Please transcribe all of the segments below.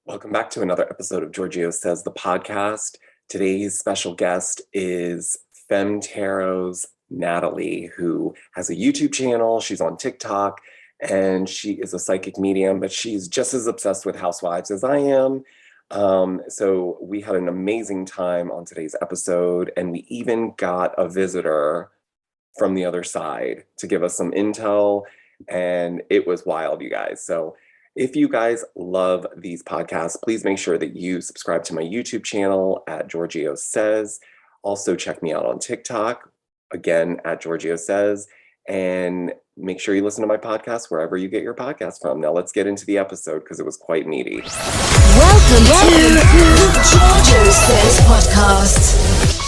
Welcome back to another episode of Giorgio Says the podcast. Today's special guest is Femme Tarot's Nathalie, who has a YouTube channel. She's on TikTok, and she is a psychic medium, but she's just as obsessed with housewives as I am. So we had an amazing time on today's episode, and we even got a visitor from the other side to give us some intel, and it was wild, you guys. So if you guys love these podcasts, please make sure that you subscribe to my YouTube channel at Giorgio Says. Also, check me out on TikTok, again, at Giorgio Says. And make sure you listen to my podcast wherever you get your podcast from. Now, let's get into the episode because it was quite meaty. Welcome to the Giorgio Says podcast.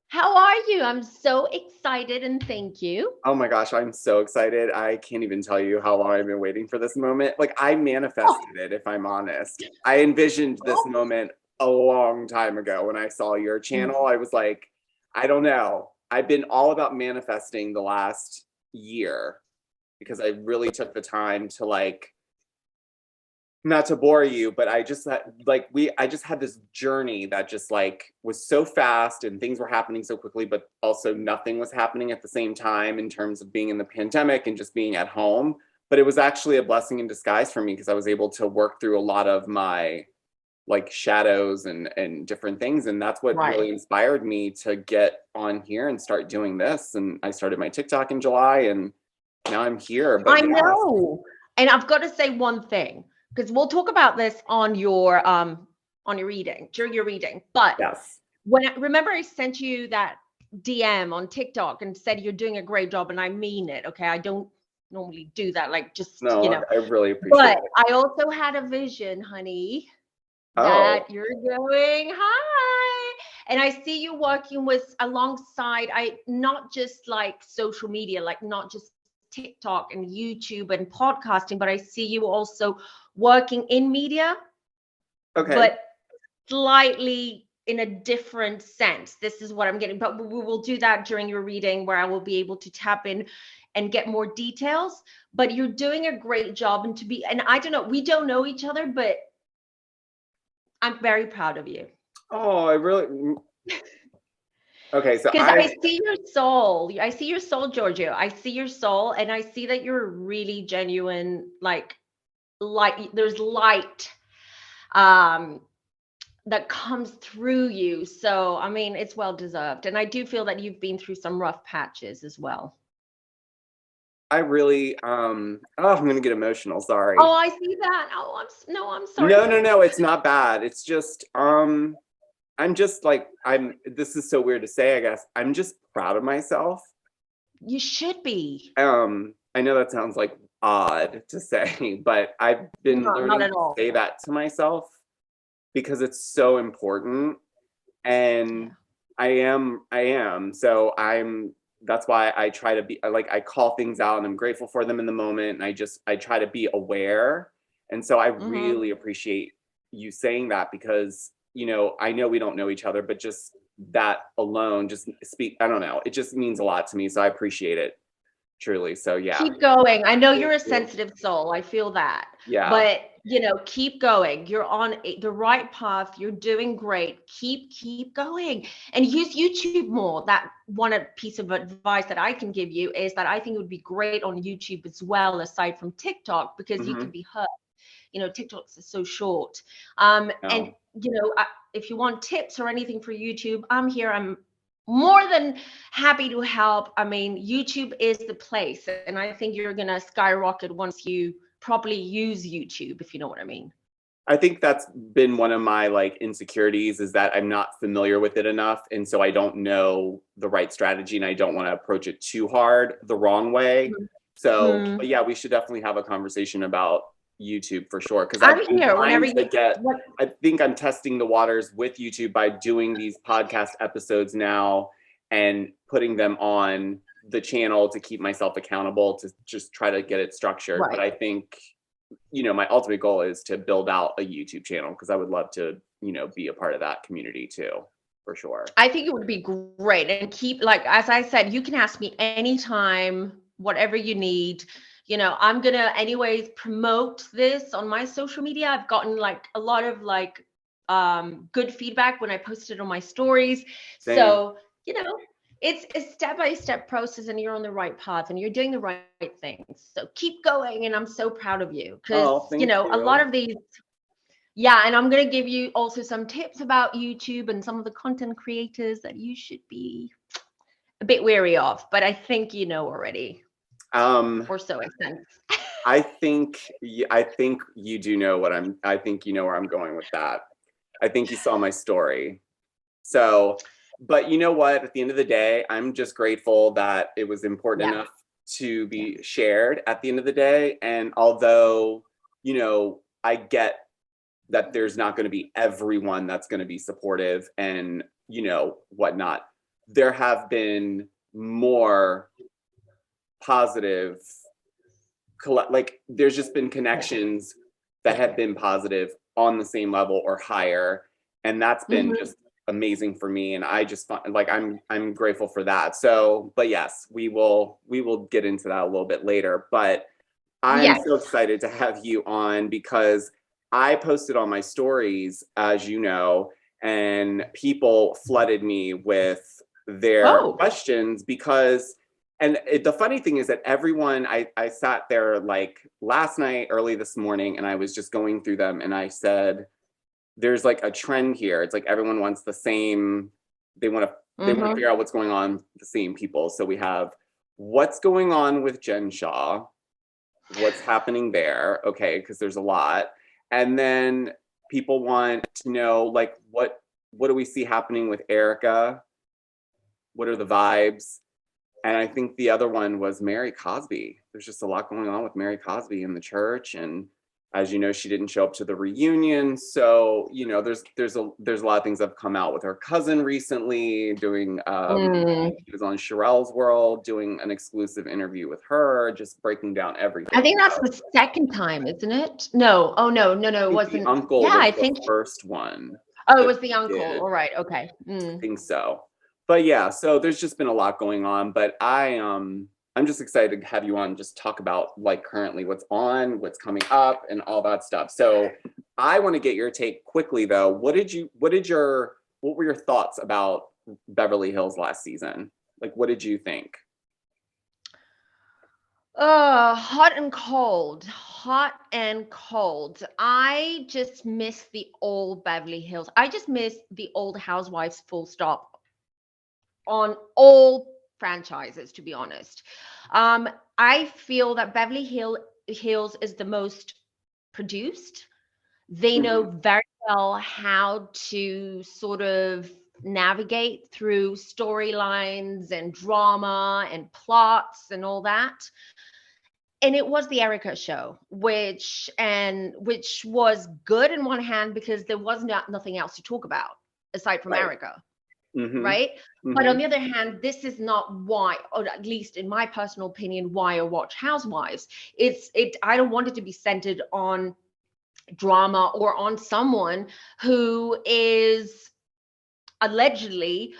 How are you? I'm so excited and thank you. Oh my gosh, I'm so excited. I can't even tell you how long I've been waiting for this moment. Like, I manifested it, if I'm honest. I envisioned this moment a long time ago when I saw your channel. I was like, I don't know. I've been all about manifesting the last year because I really took the time to, like, not to bore you, but I just had this journey that just like was so fast and things were happening so quickly, but also nothing was happening at the same time in terms of being in the pandemic and just being at home. But it was actually a blessing in disguise for me because I was able to work through a lot of my like shadows and different things. And that's what really inspired me to get on here and start doing this. And I started my TikTok in July and now I'm here. But I know. And I've got to say one thing, because we'll talk about this on your reading, during your reading. But remember I sent you that DM on TikTok and said you're doing a great job, and I mean it. Okay, I don't normally do that, like just I really appreciate it. But I also had a vision, honey, that you're going hi, and I see you working with alongside not just like social media, like not just TikTok and YouTube and podcasting, but I see you also working in media, but slightly in a different sense. This is what I'm getting, but we will do that during your reading where I will be able to tap in and get more details. But you're doing a great job, and I don't know, we don't know each other, but I'm very proud of you. Oh, I really... Okay, so because I see your soul. I see your soul, Giorgio. I see your soul, and I see that you're really genuine. Like there's light that comes through you. So I mean, it's well deserved, and I do feel that you've been through some rough patches as well. I really I'm gonna get emotional. Sorry. Oh, I see that. Oh, I'm sorry. No, it's not bad. It's just I'm just like, this is so weird to say, I guess. I'm just proud of myself. You should be. I know that sounds like odd to say, but I've been learning to say that to myself because it's so important. And I am. So that's why I try to be like, I call things out and I'm grateful for them in the moment. And I try to be aware. And so I really appreciate you saying that because I know we don't know each other, but just that alone, I don't know. It just means a lot to me. So I appreciate it truly. So yeah. Keep going. I know you're a sensitive soul. I feel that. Yeah. But keep going. You're on the right path. You're doing great. Keep going and use YouTube more. That one piece of advice that I can give you is that I think it would be great on YouTube as well, aside from TikTok, because you can be heard. TikToks are so short. And if you want tips or anything for YouTube, I'm here. I'm more than happy to help. I mean, YouTube is the place, and I think you're gonna skyrocket once you properly use YouTube, if you know what I mean. I think that's been one of my like insecurities is that I'm not familiar with it enough, and so I don't know the right strategy, and I don't want to approach it too hard the wrong way. So, but yeah, we should definitely have a conversation about YouTube for sure, because I'm here whenever you I think I'm testing the waters with YouTube by doing these podcast episodes now and putting them on the channel to keep myself accountable, to just try to get it structured. But I think my ultimate goal is to build out a YouTube channel because I would love to be a part of that community too, for sure. I think it would be great. And keep, like as I said, you can ask me anytime, whatever you need. I'm gonna anyways promote this on my social media. I've gotten like a lot of like good feedback when I posted on my stories. Same. So, it's a step-by-step process and you're on the right path and you're doing the right things. So keep going. And I'm so proud of you because, Thank a you. lot of these, yeah, and I'm going to give you also some tips about YouTube and some of the content creators that you should be a bit wary of, but I think you know already. Or so it sense. I think you do know I think you know where I'm going with that. I think you saw my story. So, but you know what? At the end of the day, I'm just grateful that it was important enough to be shared at the end of the day. And although, I get that there's not going to be everyone that's going to be supportive and, whatnot, there have been more positive, like there's just been connections that have been positive on the same level or higher. And that's been just amazing for me. And I just like, I'm grateful for that. So, but yes, we will get into that a little bit later, but I'm so excited to have you on because I posted on my stories, as you know, and people flooded me with their questions because, and the funny thing is that everyone, I sat there like last night, early this morning, and I was just going through them and I said, there's like a trend here. It's like everyone wants the same, they want to figure out what's going on with the same people. So we have what's going on with Jen Shah, what's happening there, okay, because there's a lot. And then people want to know, like, what do we see happening with Erika? What are the vibes? And I think the other one was Mary Cosby. There's just a lot going on with Mary Cosby in the church. And as you know, she didn't show up to the reunion. So, there's a lot of things that have come out with her cousin recently doing, she was on Sherelle's World, doing an exclusive interview with her, just breaking down everything. I think that's the second time, isn't it? No. Oh, no, it wasn't. The uncle was I the think first one. Oh, it was the uncle. All right. Okay. I think so. But yeah, so there's just been a lot going on, but I'm just excited to have you on, just talk about like currently what's on, what's coming up and all that stuff. So I want to get your take quickly though. What were your thoughts about Beverly Hills last season? Like, what did you think? Hot and cold. I just miss the old Beverly Hills. I just miss the old Housewives, full stop, on all franchises, to be honest. I feel that Beverly Hills is the most produced. They know very well how to sort of navigate through storylines and drama and plots and all that. And it was the Erika show, which was good in one hand because there was nothing else to talk about aside from Erika. Right? But on the other hand, this is not why, or at least in my personal opinion, why I watch Housewives. I don't want it to be centered on drama or on someone who is allegedly,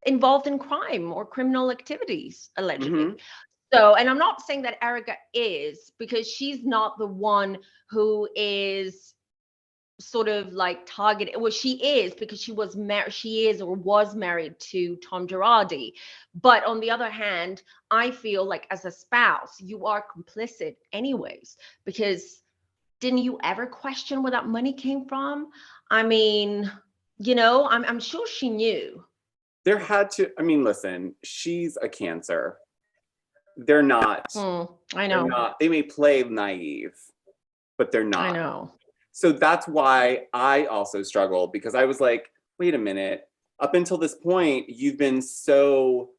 involved in crime or criminal activities, allegedly. So, and I'm not saying that Erika is, because she's not the one who is sort of like targeted. Well, she is, because she was married to Tom Girardi. But on the other hand, I feel like as a spouse, you are complicit anyways, because didn't you ever question where that money came from? I mean, I'm sure she knew. There had to, listen, she's a Cancer. They're not. I know. They're not, they may play naive, but they're not. I know. So that's why I also struggled, because I was like, wait a minute, up until this point, you've been so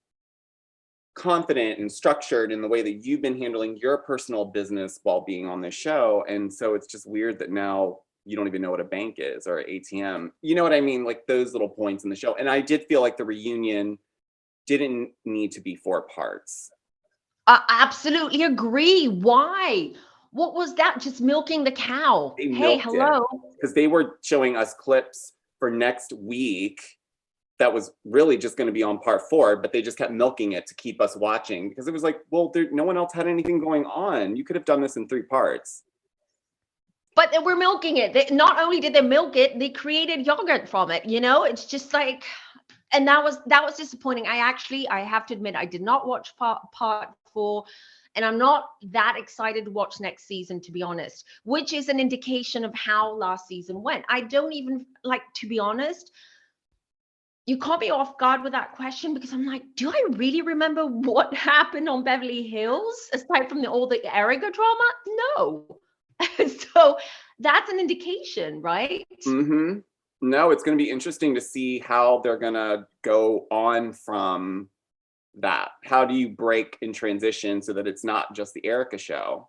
confident and structured in the way that you've been handling your personal business while being on this show. And so it's just weird that now you don't even know what a bank is or an ATM. You know what I mean? Like those little points in the show. And I did feel like the reunion didn't need to be 4 parts. I absolutely agree. Why? What was that? Just milking the cow. Hey, hello. Because they were showing us clips for next week that was really just going to be on part 4, but they just kept milking it to keep us watching because it was like, well, no one else had anything going on. You could have done this in 3 parts. But they were milking it. Not only did they milk it, they created yogurt from it. You know, it's just like, and that was disappointing. I have to admit, I did not watch part 4. And I'm not that excited to watch next season, to be honest, which is an indication of how last season went. I don't even like, to be honest, you caught me off guard with that question because I'm like, do I really remember what happened on Beverly Hills aside from all the Erika drama? No. So that's an indication, right? Mm-hmm. No, it's going to be interesting to see how they're going to go on from that. How do you break in transition so that it's not just the Erika show?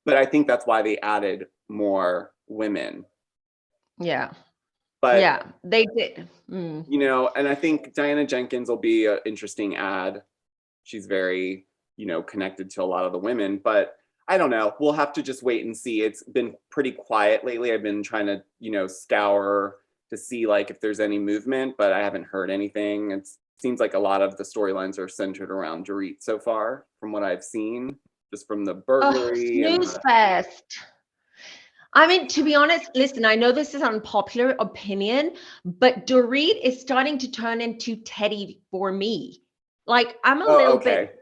But I think that's why they added more women. Yeah. But yeah, they did. You know, and I think Diana Jenkins will be an interesting ad. She's very, you know, connected to a lot of the women, but I don't know. We'll have to just wait and see. It's been pretty quiet lately. I've been trying to, you know, scour to see like if there's any movement, but I haven't heard anything. It seems like a lot of the storylines are centered around Dorit so far, from what I've seen, just from the burglary. Snooze fest. I mean, to be honest, listen, I know this is an unpopular opinion, but Dorit is starting to turn into Teddy for me. Like, I'm a little bit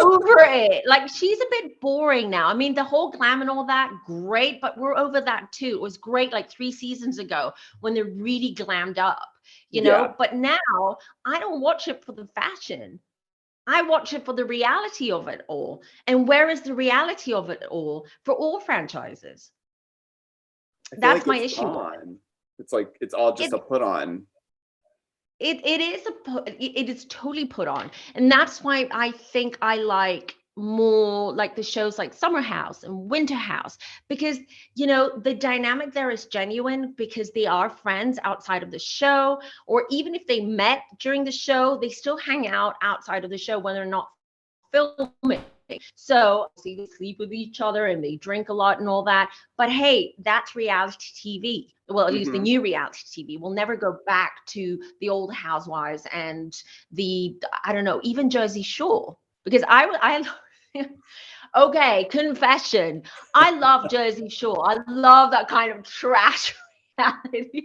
over it. Like, she's a bit boring now. I mean, the whole glam and all that, great, but we're over that too. It was great like 3 seasons ago when they're really glammed up, you know? But now I don't watch it for the fashion. I watch it for the reality of it all. And where is the reality of it all for all franchises? That's like my issue. It's like it's all just a put on. It is totally put on, and that's why I think I like more like the shows like Summer House and Winter House, because you know the dynamic there is genuine because they are friends outside of the show, or even if they met during the show, they still hang out outside of the show when they're not filming. So see, they sleep with each other and they drink a lot and all that. But hey, that's reality TV. Well, at least the new reality TV. We'll never go back to the old Housewives and I don't know, even Jersey Shore. Because I okay, confession. I love Jersey Shore. I love that kind of trash reality.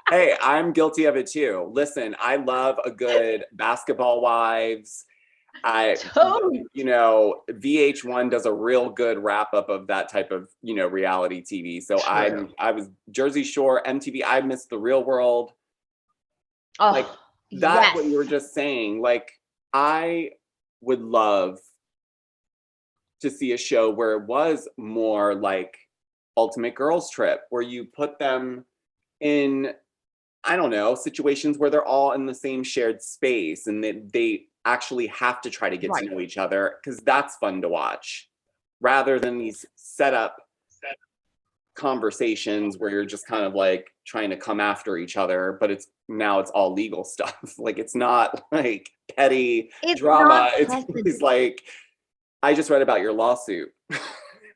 Hey, I'm guilty of it too. Listen, I love a good Basketball Wives. You know, VH1 does a real good wrap up of that type of, you know, reality TV. So I was Jersey Shore, MTV. I missed The Real World. Oh, like that's what you were just saying. Like, I would love to see a show where it was more like Ultimate Girls Trip, where you put them in, I don't know, situations where they're all in the same shared space and they actually have to try to get to know each other, because that's fun to watch, rather than these set up conversations where you're just kind of like trying to come after each other, but it's all legal stuff. Like, it's not like petty drama. It's like, I just read about your lawsuit.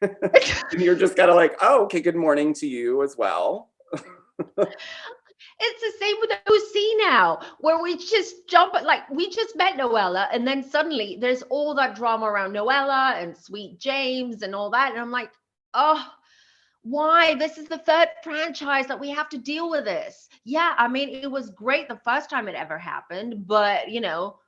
And you're just kind of like, oh, okay, good morning to you as well. It's the same with OC now, where we just we just met Noella, and then suddenly there's all that drama around Noella and Sweet James and all that. And I'm like, oh, why? This is the 3rd franchise that we have to deal with this. Yeah, I mean, it was great the first time it ever happened, but you know,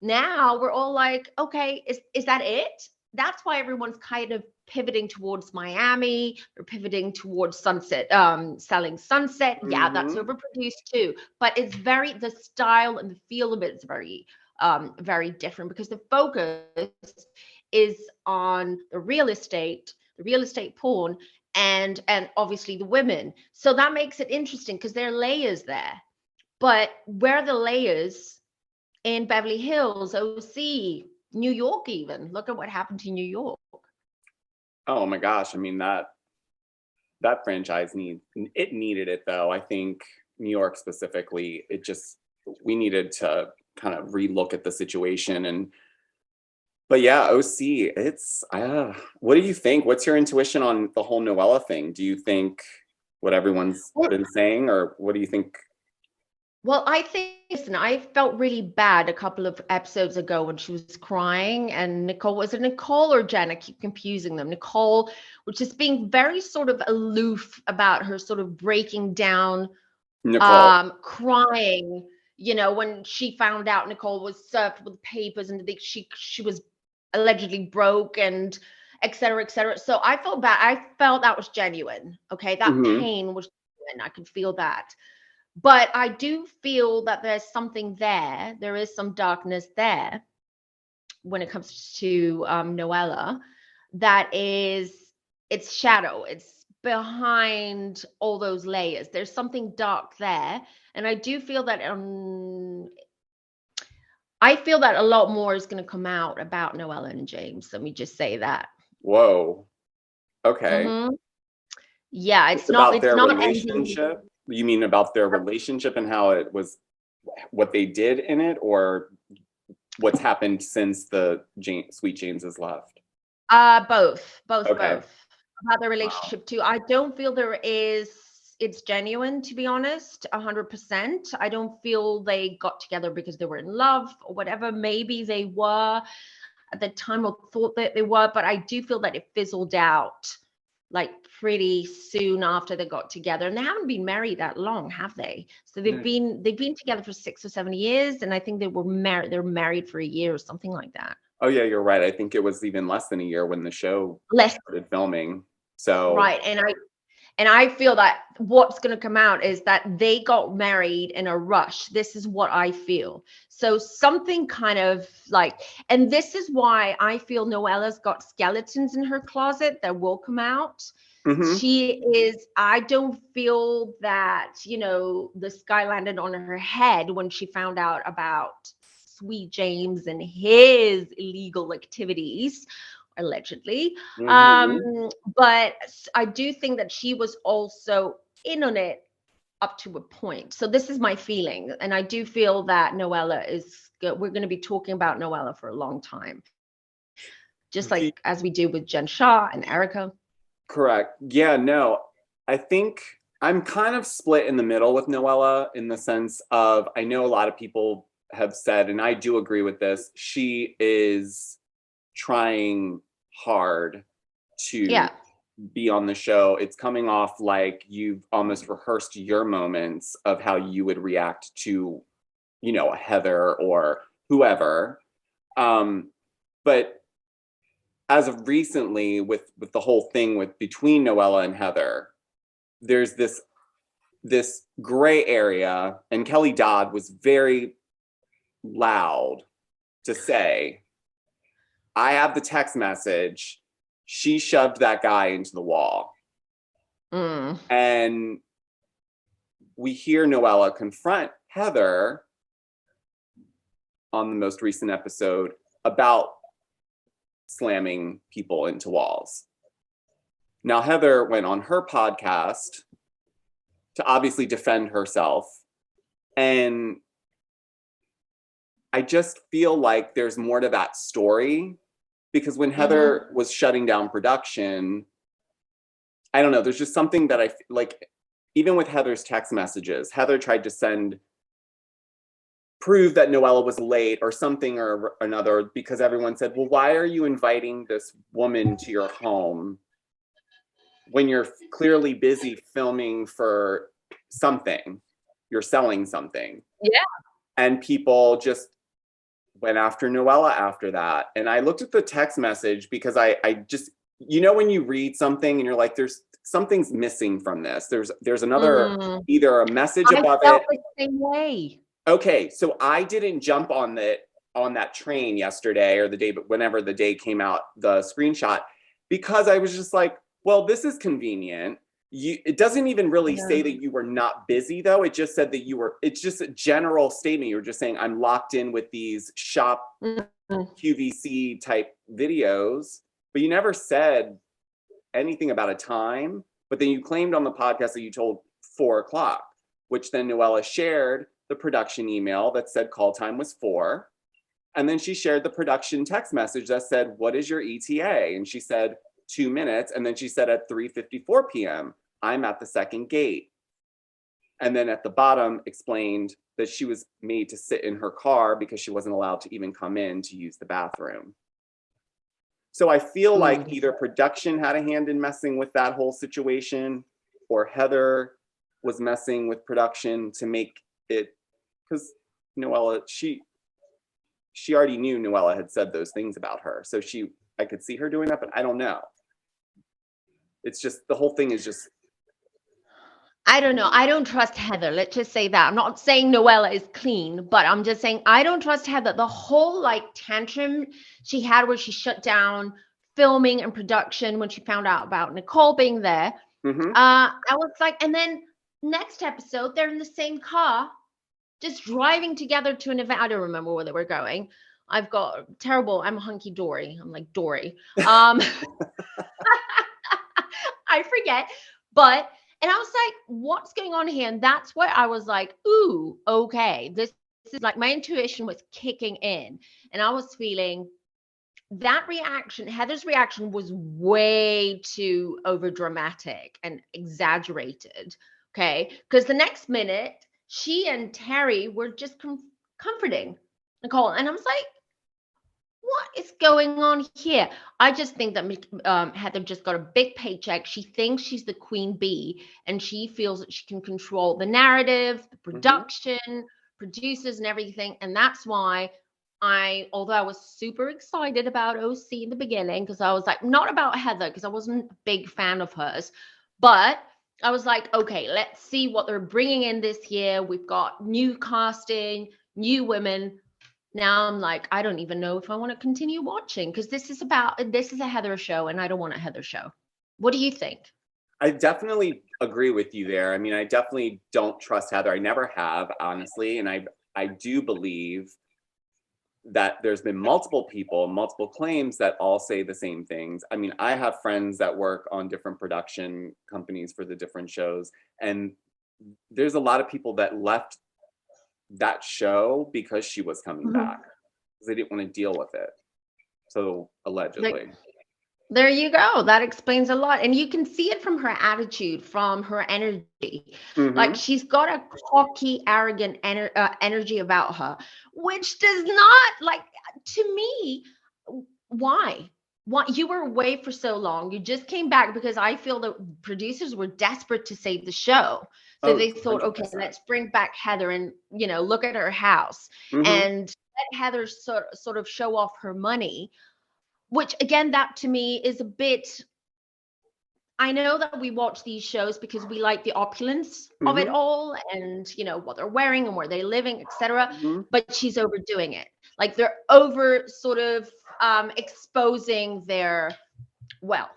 now we're all like, okay, is that it? That's why everyone's kind of pivoting towards Miami. They're pivoting towards Sunset, selling Sunset. Yeah, that's overproduced too. But it's the style and the feel of it is very, very different, because the focus is on the real estate porn, and obviously the women. So that makes it interesting because there are layers there. But where are the layers in Beverly Hills, OC, New York even? Look at what happened to New York. Oh my gosh. I mean, that franchise needed it though. I think New York specifically, we needed to kind of relook at the situation. But yeah, OC, what do you think? What's your intuition on the whole Noella thing? Do you think what everyone's been saying, or what do you think? Well, I think, listen, I felt really bad a couple of episodes ago when she was crying, and Nicole, was it Nicole or Jen? I keep confusing them. Nicole, which is being very sort of aloof about her sort of breaking down, Nicole. crying, when she found out Nicole was served with papers and she was allegedly broke and et cetera, et cetera. So I felt bad. I felt that was genuine. Okay. That Hmm. pain was genuine. I could feel that. But I do feel that there's something there. There is some darkness there when it comes to Noella. That is, it's shadow. It's behind all those layers. There's something dark there, and I feel that a lot more is going to come out about Noella and James. Let me just say that. Whoa. Okay. Hmm. Yeah, It's about it's their not ending. relationship. You mean about their relationship and how it was, what they did in it, or what's happened since the Sweet James has left? Both Okay. about the Wow. relationship too. I don't feel it's genuine, to be honest, 100%. I don't feel they got together because they were in love or whatever. Maybe they were at the time or thought that they were, but I do feel that it fizzled out like pretty soon after they got together. And they haven't been married that long, have they? So No. they've been together for 6 or 7 years, and I think they were married for a year or something like that. Oh yeah, you're right. I think it was even less than a year when the show Less. started filming. So Right. And I feel that what's going to come out is that they got married in a rush. This is what I feel. So something kind of like, and this is why I feel Noella's got skeletons in her closet that will come out. mhm. I don't feel that, the sky landed on her head when she found out about Sweet James and his illegal activities, allegedly. Mhm. But I do think that she was also in on it up to a point. So this is my feeling. And I do feel that Noella we're going to be talking about Noella for a long time, just like as we do with Jen Shah and Erika. Correct. Yeah, no. I think I'm kind of split in the middle with Noella in the sense of I know a lot of people have said, and I do agree with this, she is trying hard to Yeah. be on the show. It's coming off like you've almost rehearsed your moments of how you would react to, Heather or whoever. But as of recently, with the whole thing with between Noella and Heather, there's this gray area, and Kelly Dodd was very loud to say, I have the text message. She shoved that guy into the wall. Mm. And we hear Noella confront Heather on the most recent episode about slamming people into walls. Now, Heather went on her podcast to obviously defend herself. And I just feel like there's more to that story, because when Heather was shutting down production, I don't know, there's just something that I like, even with Heather's text messages, Heather tried to prove that Noella was late or something or another, because everyone said, well, why are you inviting this woman to your home when you're clearly busy filming for something? You're selling something. Yeah. And people just went after Noella after that. And I looked at the text message because I just, when you read something and you're like, there's something's missing from this. There's another, either a message I above felt it. the same way. Okay, so I didn't jump on that train yesterday or the day, but whenever the day came out, the screenshot, because I was just like, well, this is convenient. It doesn't even really say that you were not busy, though. It just said that it's just a general statement. You were just saying, I'm locked in with these shop QVC type videos, but you never said anything about a time. But then you claimed on the podcast that you told 4:00, which then Noella shared the production email that said call time was 4. And then she shared the production text message that said, what is your ETA? And she said 2 minutes. And then she said at 3:54 p.m., I'm at the second gate. And then at the bottom explained that she was made to sit in her car because she wasn't allowed to even come in to use the bathroom. So I feel like either production had a hand in messing with that whole situation, or Heather was messing with production to make it, because Noella, she already knew Noella had said those things about her. So I could see her doing that, but I don't know. It's just, the whole thing is just, I don't know. I don't trust Heather. Let's just say that. I'm not saying Noella is clean, but I'm just saying I don't trust Heather. The whole like tantrum she had where she shut down filming and production when she found out about Nicole being there. I was like, and then next episode, they're in the same car, just driving together to an event. I don't remember where they were going. I've got terrible, I'm hunky dory. I'm like Dory. I forget, and I was like, what's going on here? And that's where I was like, ooh, okay. This is like my intuition was kicking in. And I was feeling that reaction, Heather's reaction was way too overdramatic and exaggerated. Okay. Because the next minute, she and Terry were just comforting Nicole. And I was like, what is going on here? I just think that Heather just got a big paycheck. She thinks she's the queen bee, and she feels that she can control the narrative, the production, producers, and everything. And that's why although I was super excited about OC in the beginning, because I was like, not about Heather, because I wasn't a big fan of hers, but I was like, okay, let's see what they're bringing in this year. We've got new casting, new women. Now I'm like, I don't even know if I want to continue watching, because this is a Heather show, and I don't want a Heather show. What do you think? I definitely agree with you there. I mean, I definitely don't trust Heather. I never have, honestly. And I do believe that there's been multiple people, multiple claims that all say the same things. I mean, I have friends that work on different production companies for the different shows, and there's a lot of people that left that show because she was coming back, because they didn't want to deal with it. So allegedly. There you go. That explains a lot. And you can see it from her attitude, from her energy. Like, she's got a cocky, arrogant energy about her, which does not, like, to me, why? You were away for so long. You just came back because I feel that producers were desperate to save the show. So they thought, 100%. Okay, let's bring back Heather and, look at her house and let Heather sort of show off her money. Which, again, that to me is a bit, I know that we watch these shows because we like the opulence of it all, and, what they're wearing and where they're living, etc. But she's overdoing it. Like, they're over sort of exposing their wealth.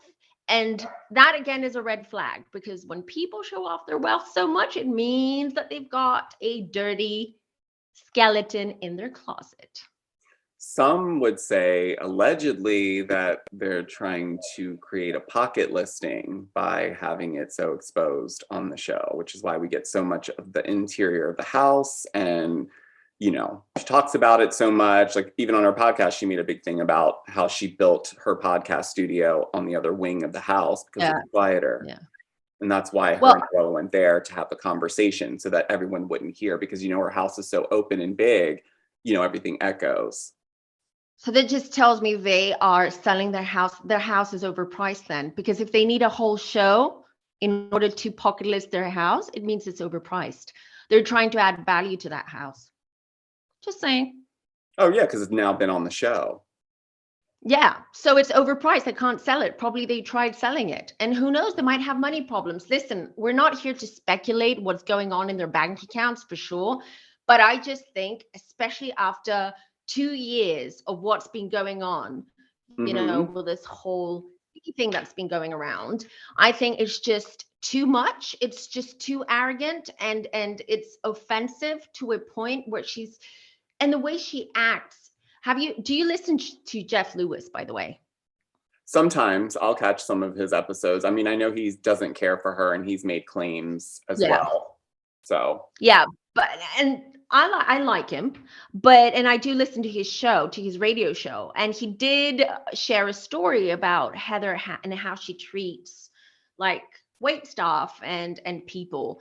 And that, again, is a red flag, because when people show off their wealth so much, it means that they've got a dirty skeleton in their closet. Some would say, allegedly, that they're trying to create a pocket listing by having it so exposed on the show, which is why we get so much of the interior of the house. And, she talks about it so much. Like, even on her podcast, she made a big thing about how she built her podcast studio on the other wing of the house because it's quieter. Yeah. And that's why her and Noella went there, to have the conversation so that everyone wouldn't hear, because, her house is so open and big, everything echoes. So that just tells me they are selling their house. Their house is overpriced then, because if they need a whole show in order to pocket list their house, it means it's overpriced. They're trying to add value to that house. Just saying. Oh, yeah, because it's now been on the show. Yeah, so it's overpriced. They can't sell it. Probably they tried selling it. And who knows, they might have money problems. Listen, we're not here to speculate what's going on in their bank accounts for sure. But I just think, especially after 2 years of what's been going on, with this whole thing that's been going around, I think it's just too much. It's just too arrogant, and it's offensive to a point where and the way she acts. Do you listen to Jeff Lewis, by the way? Sometimes I'll catch some of his episodes. I mean, I know he doesn't care for her, and he's made claims as well. So yeah, and I like him, and I do listen to his show, to his radio show. And he did share a story about Heather and how she treats like wait staff and people.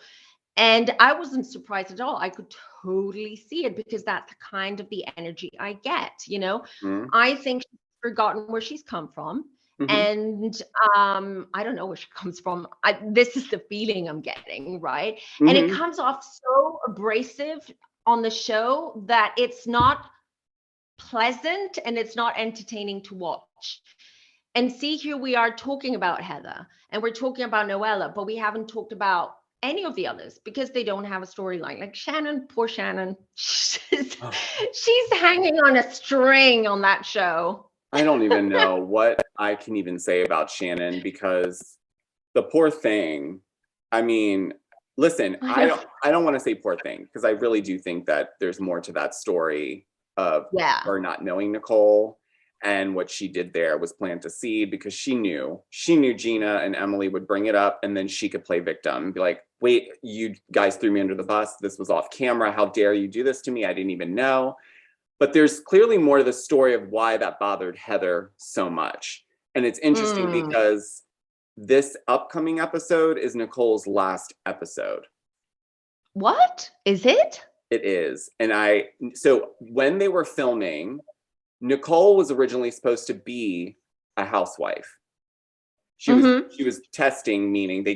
And I wasn't surprised at all. I could totally see it because that's the kind of the energy I get, you know. Mm-hmm. I think she's forgotten where she's come from. Mm-hmm. And I don't know where she comes from. This is the feeling I'm getting, right? And it Mm-hmm. comes off so abrasive on the show that it's not pleasant and it's not entertaining to watch. And see, here we are talking about Heather and we're talking about Noella, but we haven't talked about any of the others because they don't have a storyline. Like Shannon, poor Shannon, she's hanging on a string on that show. I don't even know what I can even say about Shannon because the poor thing. I mean, listen, I don't want to say poor thing because I really do think that there's more to that story of her not knowing Nicole. And what she did there was plant a seed because she knew Gina and Emily would bring it up and then she could play victim and be like, wait, you guys threw me under the bus. This was off camera. How dare you do this to me? I didn't even know. But there's clearly more to the story of why that bothered Heather so much. And it's interesting because this upcoming episode is Nicole's last episode. What? Is it? It is. And so when they were filming, Nicole was originally supposed to be a housewife. She was testing, meaning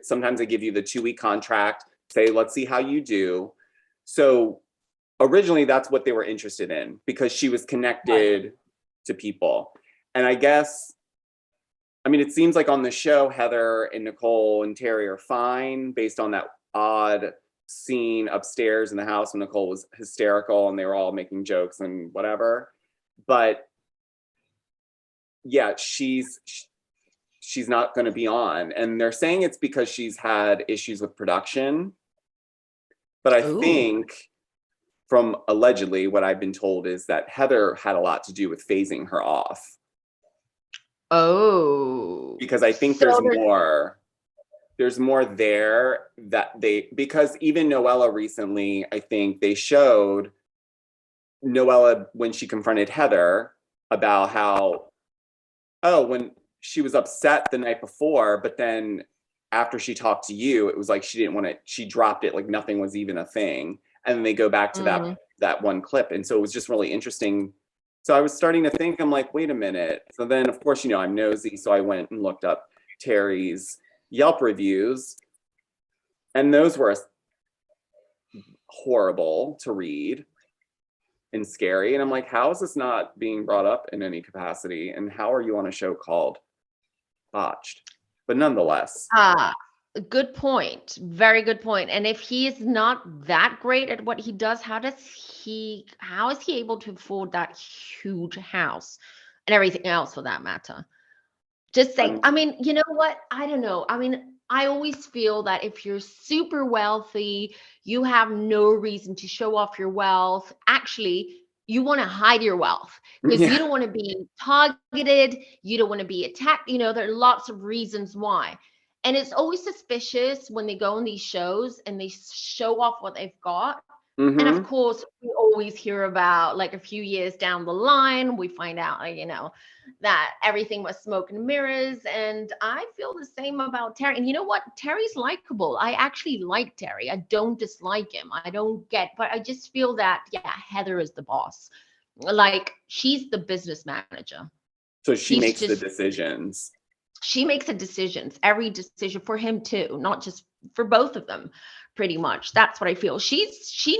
sometimes they give you the 2-week contract, say, let's see how you do. So originally that's what they were interested in because she was connected to people. And I guess, I mean, it seems like on the show, Heather and Nicole and Terry are fine based on that odd scene upstairs in the house when Nicole was hysterical and they were all making jokes and whatever. But yeah, she's not going to be on. And they're saying it's because she's had issues with production. But I think from allegedly what I've been told is that Heather had a lot to do with phasing her off. Oh. Because I think there's more there that because even Noella recently, I think they showed Noella when she confronted Heather about how, when she was upset the night before, but then after she talked to you, it was like she dropped it like nothing was even a thing. And then they go back to that one clip. And so it was just really interesting. So I was starting to think, I'm like, wait a minute. So then, of course, I'm nosy. So I went and looked up Terry's Yelp reviews. And those were horrible to read and scary. And I'm like, how is this not being brought up in any capacity? And how are you on a show called Botched? But nonetheless. Good point. Very good point. And if he is not that great at what he does, how is he able to afford that huge house and everything else for that matter? Just saying. I mean, you know what? I don't know. I mean, I always feel that if you're super wealthy, you have no reason to show off your wealth. Actually, you want to hide your wealth because you don't want to be targeted. You don't want to be attacked. There are lots of reasons why. And it's always suspicious when they go on these shows and they show off what they've got. And of course, we always hear about like a few years down the line, we find out, that everything was smoke and mirrors. And I feel the same about Terry. And you know what? Terry's likable. I actually like Terry. I don't dislike him. But I just feel that, Heather is the boss. Like she's the business manager. So she makes the decisions. She makes the decisions, every decision for him too, not just for both of them, pretty much. That's what I feel. She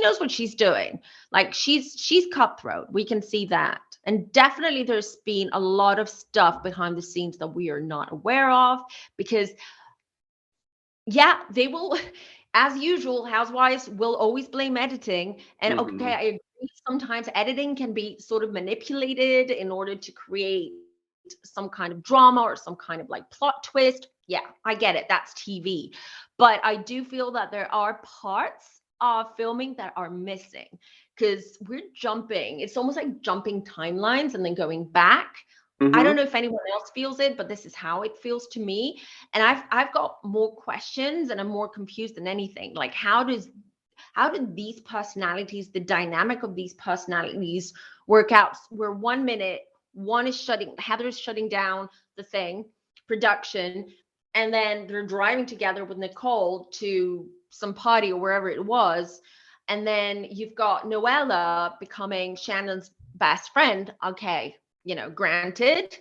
knows what she's doing. Like she's cutthroat. We can see that. And definitely there's been a lot of stuff behind the scenes that we are not aware of because they will, as usual, housewives will always blame editing. And okay, I agree. Sometimes editing can be sort of manipulated in order to create some kind of drama or some kind of like plot twist. Yeah, I get it. That's TV. But I do feel that there are parts of filming that are missing because we're jumping. It's almost like jumping timelines and then going back. I don't know if anyone else feels it, but this is how it feels to me. And I've got more questions and I'm more confused than anything. Like how did these personalities, the dynamic of these personalities work out where 1 minute Heather's shutting down the thing, production, and then they're driving together with Nicole to some party or wherever it was. And then you've got Noella becoming Shannon's best friend. Okay, granted,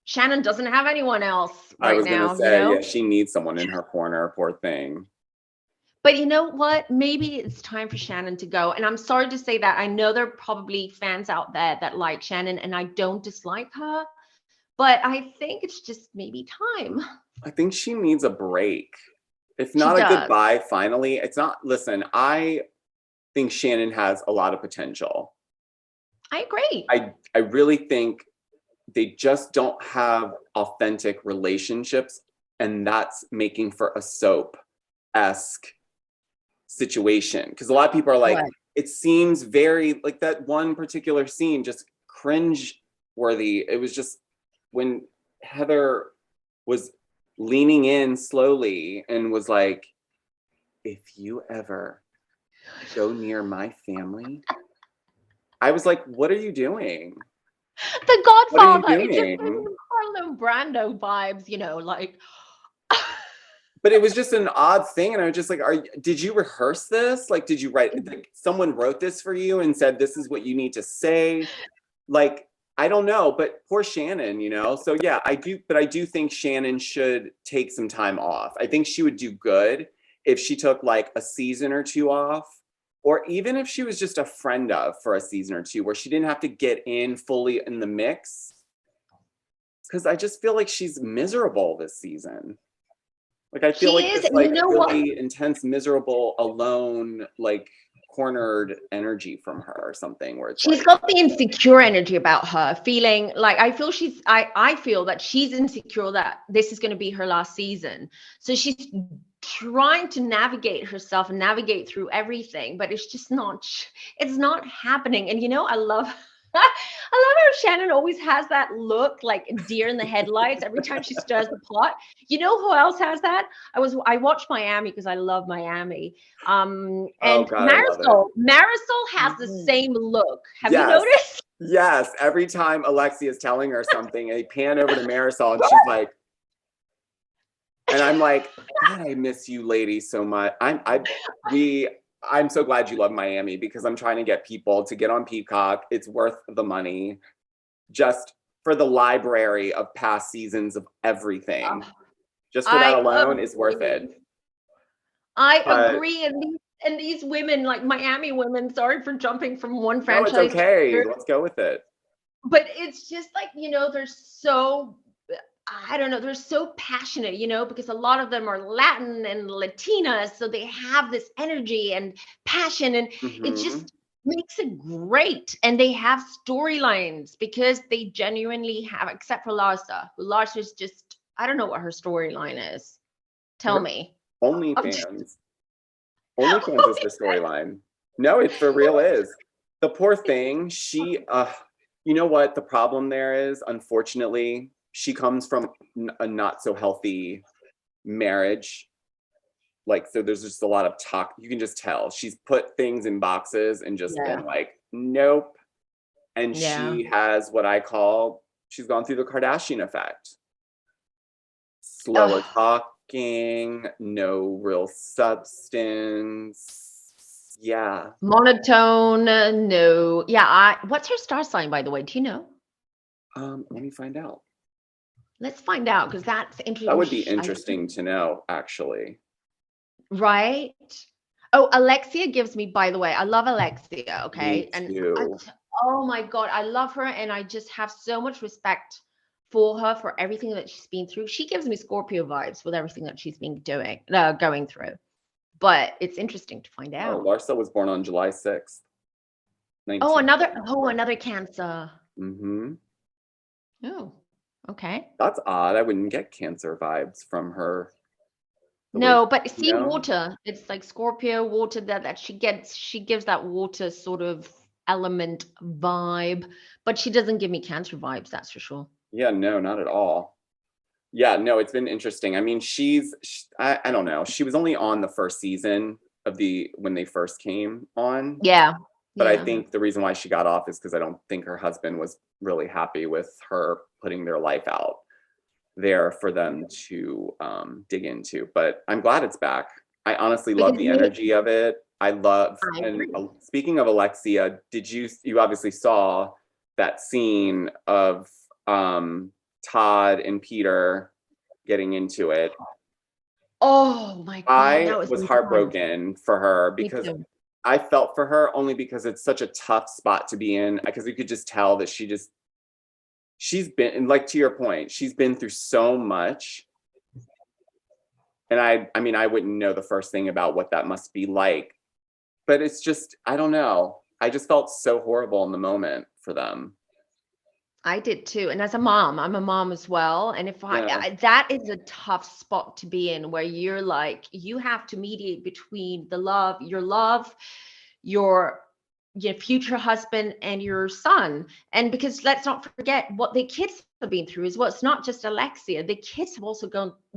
Shannon doesn't have anyone else I right was now, gonna say, yeah, she needs someone in her corner, poor thing. But you know what? Maybe it's time for Shannon to go. And I'm sorry to say that. I know there are probably fans out there that like Shannon, and I don't dislike her, but I think it's just maybe time. I think she needs a break. It's She not a does. goodbye, finally. It's not, listen, I think Shannon has a lot of potential. I agree. I really think they just don't have authentic relationships, and that's making for a soap-esque situation. Because a lot of people are like, Right. it seems very, like that one particular scene, just cringe-worthy. It was just when Heather was leaning in slowly and was like, if you ever go near my family, I was like, what are you doing? The What are you Godfather. It just gives doing? me Marlon Brando vibes, like. But it was just an odd thing, and I was just like, did you rehearse this? Like, did you write, like, someone wrote this for you and said, this is what you need to say? Like, I don't know, but poor Shannon, So yeah, I do think Shannon should take some time off. I think she would do good if she took like a season or two off, or even if she was just a friend of for a season or two, where she didn't have to get in fully in the mix. Because I just feel like she's miserable this season. Like, I feel She like is, this and you like know what? really intense, miserable, alone, like cornered energy from her or something, where it's She's like, got the insecure energy about her, feeling like I feel that she's insecure that this is going to be her last season. So she's trying to navigate herself and navigate through everything, but it's not happening. And I love I love how Shannon always has that look like deer in the headlights every time she stirs the pot. You know who else has that? I watched Miami because I love Miami. oh And God, I love it. Marisol has the same look. Have you Yes. noticed? Yes. Every time Alexia is telling her something, they pan over to Marisol and she's like, and I'm like, God, I miss you ladies so much. I'm so glad you love Miami, because I'm trying to get people to get on Peacock. It's worth the money just for the library of past seasons of everything. Just for that I alone is worth it. I But agree. And these women, like Miami women, sorry for jumping from one no, it's franchise to okay. another, Let's go with it. but it's just like, they're so, I don't know, they're so passionate, because a lot of them are Latin and Latinas, so they have this energy and passion, and it Mm-hmm. just makes it great. And they have storylines because they genuinely have, except for Larsa. Larsa's just, I don't know what her storyline is. Tell me. OnlyFans. OnlyFans is her storyline. No, it for real is. The poor thing, you know what the problem there is? Unfortunately, she comes from a not so healthy marriage. Like, so there's just a lot of talk. You can just tell she's put things in boxes and just been like, nope. And she has what she's gone through the Kardashian effect. Slower talking, no real substance. Yeah. Monotone, no. Yeah, what's her star sign, by the way? Do you know? Let me find out. Let's find out, because that's interesting. That would be interesting to know, actually. Right? Oh, Alexia gives me, by the way, I love Alexia, okay? Me too. Oh my God, I love her, and I just have so much respect for her, for everything that she's been through. She gives me Scorpio vibes with everything that she's been going through. But it's interesting to find out. Larsa was born on July 6th. Another Cancer. Mm-hmm. Oh, okay. That's odd. I wouldn't get Cancer vibes from her. No, but see, water. It's like Scorpio water that she gives that water sort of element vibe, but she doesn't give me Cancer vibes, that's for sure. Yeah, no, not at all. Yeah, no, it's been interesting. I mean, I don't know. She was only on the first season when they first came on. Yeah. But I think the reason why she got off is because I don't think her husband was really happy with her putting their life out there for them to dig into. But I'm glad it's back. I honestly love Because the energy of it. I love, I and agree. speaking of Alexia, you obviously saw that scene of Todd and Peter getting into it. Oh my God, I that was was intense. heartbroken for her Me because too. I felt for her only because it's such a tough spot to be in, because you could just tell that she's been, and like to your point, she's been through so much. And I mean, I wouldn't know the first thing about what that must be like, but it's just, I don't know. I just felt so horrible in the moment for them. I did too. And as a mom, I'm a mom as well. And if Yeah, that is a tough spot to be in where you're like, you have to mediate between love, your your future husband and your son. And because let's not forget what the kids have been through as well. It's not just Alexia. The kids have also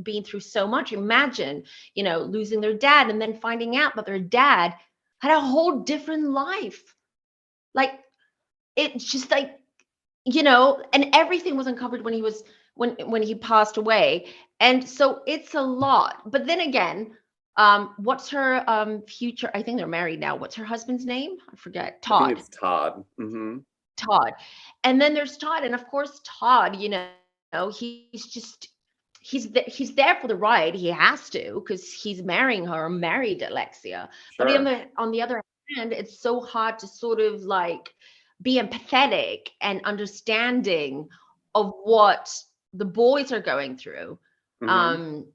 been through so much. Imagine, losing their dad and then finding out that their dad had a whole different life. Like it's just like, and everything was uncovered when he passed away. And so it's a lot. But then again, what's her future? I think they're married now. What's her husband's name? I forget. I think Todd. it's Todd. Hmm. Todd. And then there's Todd. And of course, Todd, he's there for the ride. He has to because he's marrying her, married Alexia. But Sure. on the other hand, it's so hard to sort of like be empathetic and understanding of what the boys are going through. Hmm. Um,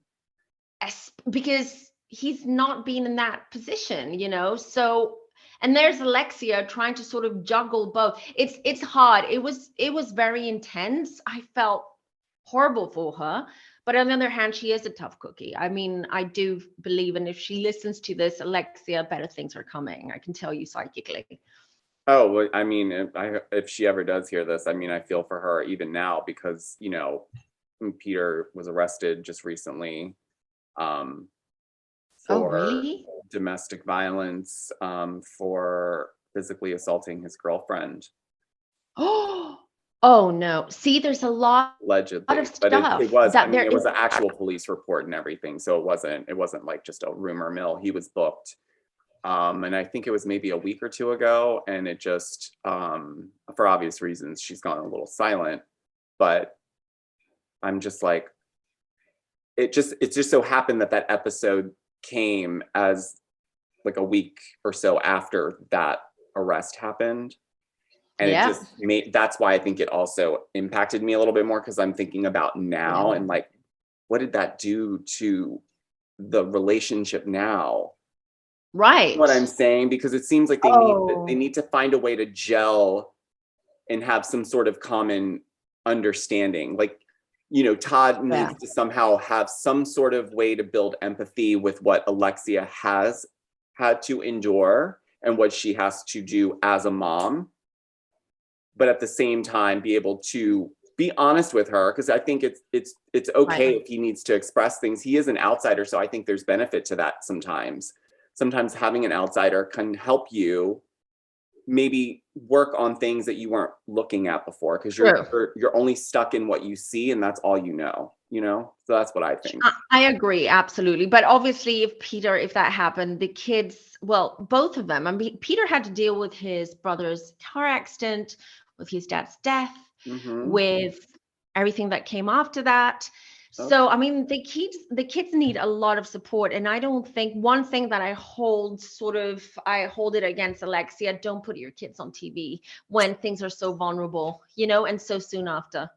because he's not been in that position. So, and there's Alexia trying to sort of juggle both. It's hard. It was very intense. I felt horrible for her. But on the other hand, she is a tough cookie. I mean, I do believe, and if she listens to this, Alexia, better things are coming. I can tell you psychically. Oh, well, I mean, if she ever does hear this, I mean, I feel for her even now because, Peter was arrested just recently, um, Oh, for really? domestic violence, for physically assaulting his girlfriend, Oh no. See, there's a lot of allegedly. But it stuff was, I that mean, there it is. was an actual police report and everything. So it wasn't like just a rumor mill. He was booked. And I think it was maybe a week or two ago, and it just, for obvious reasons, she's gone a little silent. But I'm just like, it just so happened that episode came as like a week or so after that arrest happened. And it Yep. just that's why I think it also impacted me a little bit more, because I'm thinking about now Yeah. and like, what did that do to the relationship now? What I'm Right. saying, because it seems like they Oh, need to find a way to gel and have some sort of common understanding. Like, Todd yeah. needs to somehow have some sort of way to build empathy with what Alexia has had to endure and what she has to do as a mom, but at the same time be able to be honest with her, because I think it's okay Right. if he needs to express things. He is an outsider, so I think there's benefit to that sometimes. Sometimes having an outsider can help you maybe work on things that you weren't looking at before, because you're, True. you're only stuck in what you see, and that's all so that's what I think. I agree, absolutely. But obviously, if that happened, the kids, well, both of them, I mean, Peter had to deal with his brother's car accident, with his dad's death, Hmm. with everything that came after that. Oh, So, I mean, the kids need a lot of support. And I don't think one thing that I hold it against Alexia, don't put your kids on TV when things are so vulnerable, and so soon after.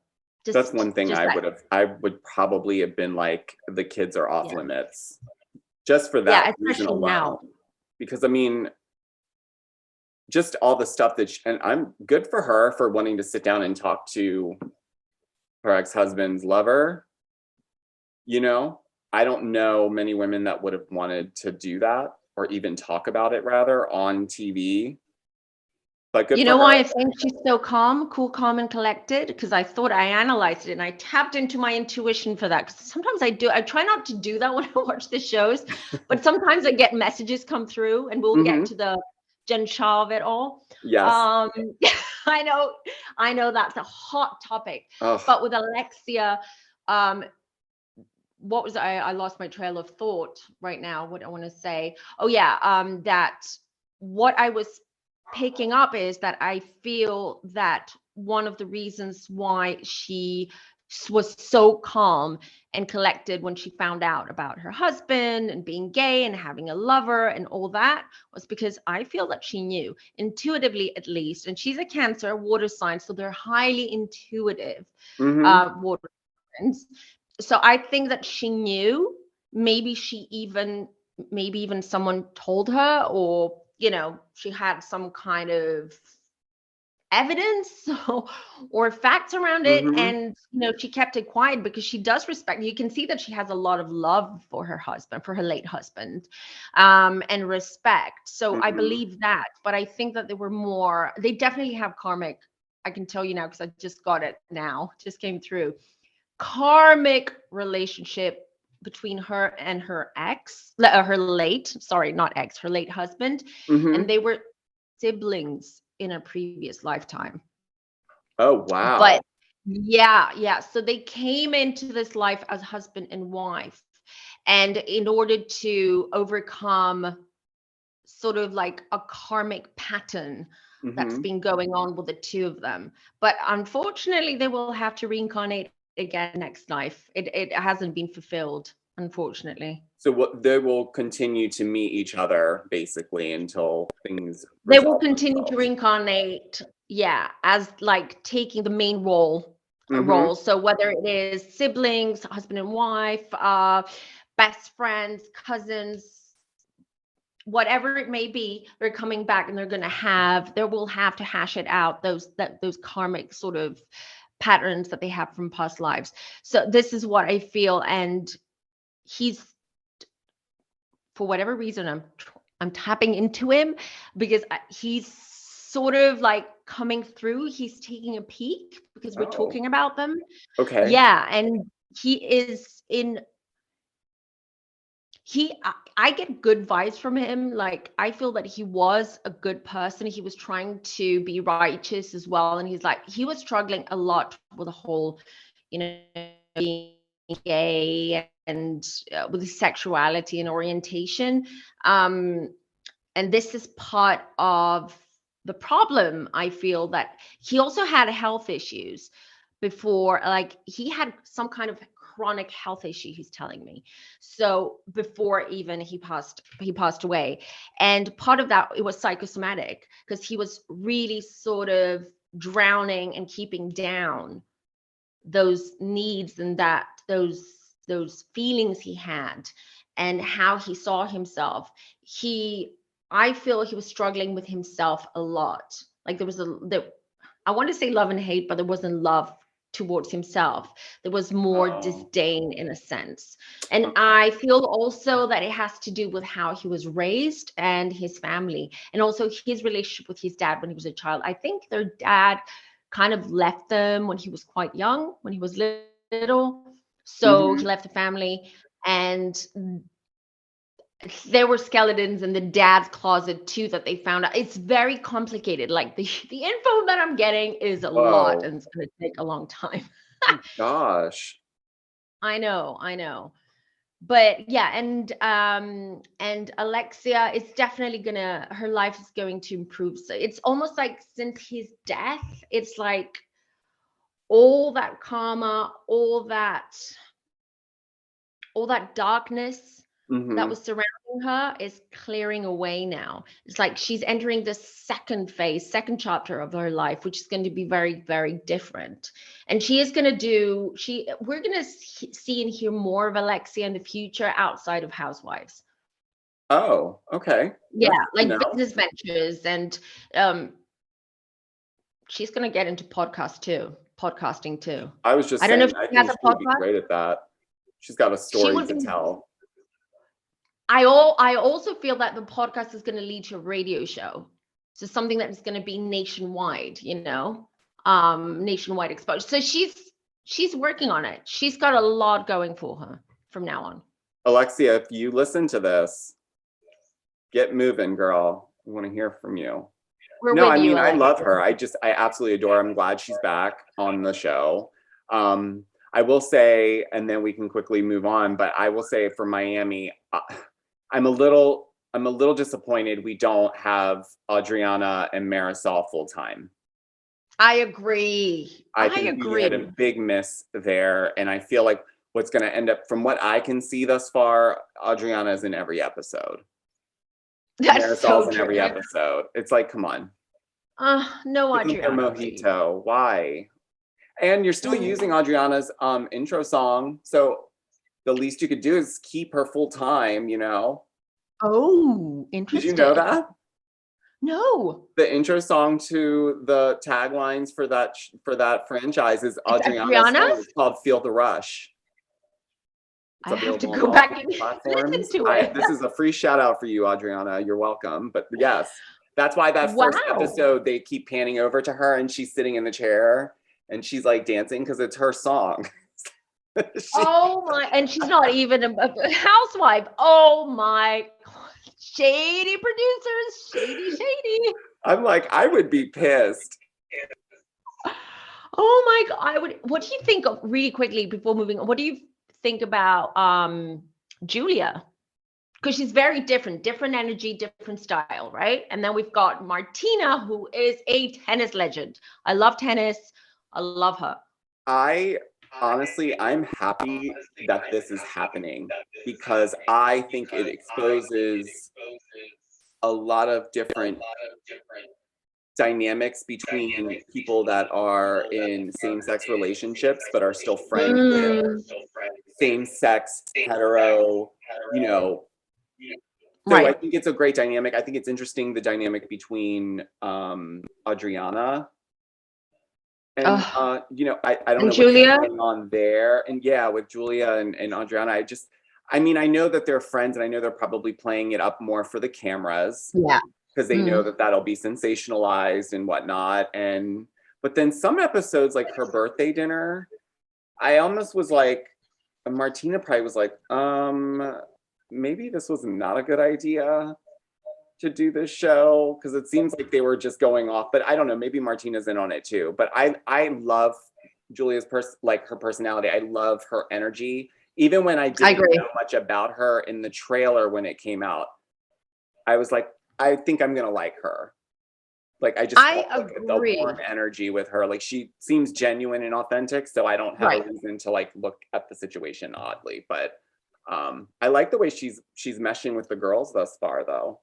that's Just one thing just that. I would probably have been like, the kids are off Yeah. limits, just for that Yeah, reason especially alone. now. Because I mean, just all the stuff and I'm good for her for wanting to sit down and talk to her ex-husband's lover. I don't know many women that would have wanted to do that, or even talk about it rather on TV, but good You for know why I her. think she's so cool, calm, and collected? Because I thought I analyzed it and I tapped into my intuition for that. Because sometimes I do. I try not to do that when I watch the shows, but sometimes I get messages come through, and we'll get Hmm. to the Jen Shah of it all. Yes. Um, I know that's a hot topic, Oh, but with Alexia, um, what was I lost my trail of thought right now, what I want to say. Oh yeah, that what I was picking up is that I feel that one of the reasons why she was so calm and collected when she found out about her husband and being gay and having a lover and all that was because I feel that she knew intuitively, at least. And she's a Cancer, water sign, so they're highly intuitive water signs. So I think that she knew. Maybe even someone told her, or she had some kind of evidence or facts around it, and she kept it quiet because she does respect. You can see that she has a lot of love for her husband, for her late husband, and respect. So I believe that, but I think that they definitely have karmic. I can tell you now because I just got it now, just came through. Karmic relationship between her and her her late husband, and they were siblings in a previous lifetime. Oh, wow. But yeah. So they came into this life as husband and wife. And in order to overcome sort of like a karmic pattern that's been going on with the two of them. But unfortunately, they will have to reincarnate again next life. It hasn't been fulfilled, unfortunately. So they will continue to meet each other basically until things they will continue to reincarnate, as like taking the main role. So whether it is siblings, husband and wife, best friends, cousins, whatever it may be, they're coming back and they will have to hash it out, those karmic sort of patterns that they have from past lives. So this is what I feel. And he's, for whatever reason, I'm tapping into him because he's sort of like coming through. He's taking a peek because we're talking about them. Okay. Yeah. And I get good vibes from him. Like, I feel that he was a good person. He was trying to be righteous as well. And he was struggling a lot with the whole, being gay and with his sexuality and orientation. And this is part of the problem. I feel that he also had health issues before, like he had some kind of chronic health issue, he's telling me. So before even he passed away. And part of that, it was psychosomatic because he was really sort of drowning and keeping down those needs and those feelings he had and how he saw himself. I feel he was struggling with himself a lot. Like I want to say love and hate, but there wasn't love towards himself. There was more disdain in a sense. And I feel also that it has to do with how he was raised and his family, and also his relationship with his dad when he was a child. I think their dad kind of left them when he was quite young, when he was little. So he left the family, and there were skeletons in the dad's closet too that they found out. It's very complicated. Like the info that I'm getting is a lot, and it's going to take a long time. Gosh. I know. But yeah, and Alexia is definitely her life is going to improve. So it's almost like since his death, it's like all that karma, all that darkness that was surrounding her is clearing away now. It's like she's entering the second chapter of her life, which is going to be very, very different. And she is going to we're going to see and hear more of Alexia in the future outside of Housewives. Oh, okay. Yeah, like business ventures, and she's going to get into podcasting too. I was just I don't know saying, if she has a podcast. Be great at that. She's got a story to tell. I also feel that the podcast is going to lead to a radio show. So something that is going to be nationwide, nationwide exposure. So she's working on it. She's got a lot going for her from now on. Alexia, if you listen to this, get moving, girl. I want to hear from you. I love her. I absolutely adore her. I'm glad she's back on the show. I will say, and then we can quickly move on, but I will say for Miami, I'm a little disappointed we don't have Adriana and Marisol full time. I agree. I think we had a big miss there, and I feel like what's going to end up, from what I can see thus far, Adriana is in every episode. That's Marisol's so in true. every episode. It's like, come on. No Adriana. Mojito. Why? And you're still using Adriana's intro song, so the least you could do is keep her full time, you know? Oh, interesting. Did you know that? No. The intro song to the taglines for that franchise is Adriana's song. It's called "Feel the Rush." I have to go back and listen to it. This is a free shout out for you, Adriana. You're welcome. But yes, that's why that first episode they keep panning over to her and she's sitting in the chair and she's like dancing because it's her song. Oh my! And she's not even a housewife. Oh my! Shady producers, shady. I'm like, I would be pissed. Oh my God! I would. What do you think of, really quickly before moving on? What do you think about Julia? Because she's very different energy, different style, right? And then we've got Martina, who is a tennis legend. I love tennis. I love her. Honestly, I'm happy that this is happening because I think it exposes a lot of different dynamics between people that are in same-sex relationships but are still friends with same-sex hetero, you know. So right. I think it's a great dynamic. I think it's interesting, the dynamic between Adriana and you know, I don't know Julia? What's going on there. And yeah, with Julia and Adriana, I mean, I know that they're friends and I know they're probably playing it up more for the cameras. Yeah. Because they know that that'll be sensationalized and whatnot. But then some episodes, like her birthday dinner, I almost was like, Martina probably was like, maybe this was not a good idea to do this show, because it seems like they were just going off. But I don't know, maybe Martina's in on it too. But I love Julia's her personality. I love her energy. Even when I didn't know much about her in the trailer when it came out, I was like, I think I'm gonna like her. Like I agree. The warm energy with her. Like she seems genuine and authentic, so I don't have a reason to like look at the situation oddly. But I like the way she's meshing with the girls thus far, though.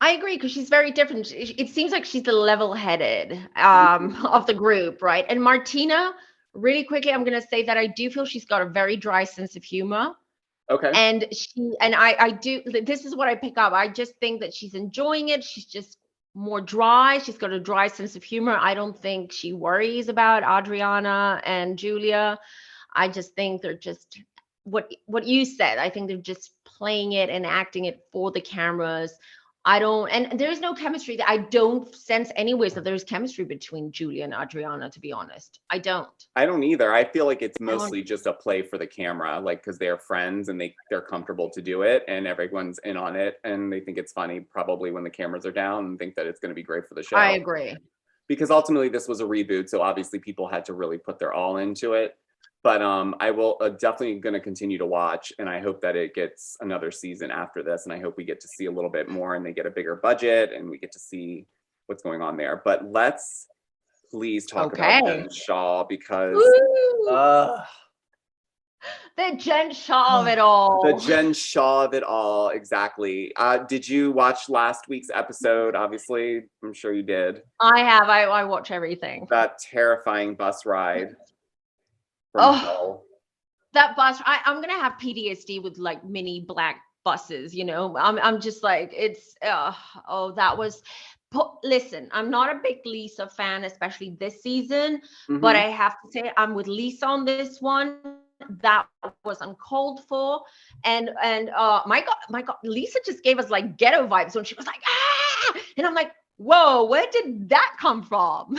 I agree, because she's very different. It seems like she's the level-headed of the group, right? And Martina, really quickly, I'm gonna say that I do feel she's got a very dry sense of humor. Okay. And I do, this is what I pick up. I just think that she's enjoying it. She's just more dry. She's got a dry sense of humor. I don't think she worries about Adriana and Julia. I just think they're just what you said. I think they're just playing it and acting it for the cameras. And there's no chemistry. I don't sense anyways that there's chemistry between Julia and Adriana, to be honest. I don't either. I feel like it's mostly just a play for the camera, like, because they're friends and they're comfortable to do it and everyone's in on it and they think it's funny probably when the cameras are down and think that it's going to be great for the show. I agree. Because ultimately this was a reboot, so obviously people had to really put their all into it. But I will definitely going to continue to watch, and I hope that it gets another season after this, and I hope we get to see a little bit more and they get a bigger budget and we get to see what's going on there. But let's please talk about Jen Shah, because the Jen Shah of it all. The Jen Shah of it all, exactly. Did you watch last week's episode? Obviously, I'm sure you did. I have. I watch everything. That terrifying bus ride. That bus! I'm gonna have PTSD with like mini black buses. You know, I'm just like that was. Listen, I'm not a big Lisa fan, especially this season. But I have to say, I'm with Lisa on this one. That was uncalled for, and my God, Lisa just gave us like ghetto vibes when she was like, and I'm like, whoa, where did that come from?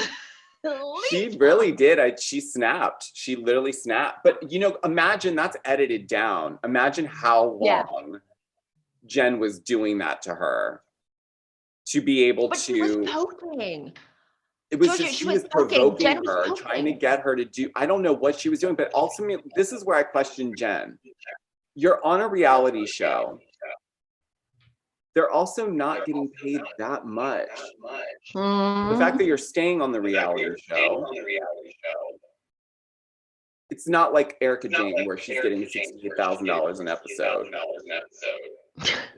She really did. She snapped. She literally snapped. But you know, imagine that's edited down. Imagine how long Jen was doing that to her to be able to. She was poking. It was Georgia, just, she she was was poking. provoking Jen was her, poking. trying to get her to do, I don't know what she was doing, but ultimately, this is where I question Jen. You're on a reality show. They're also not getting paid that much. The fact that you're staying on the reality show, it's not like Erika Jayne where she's getting $68,000 an episode.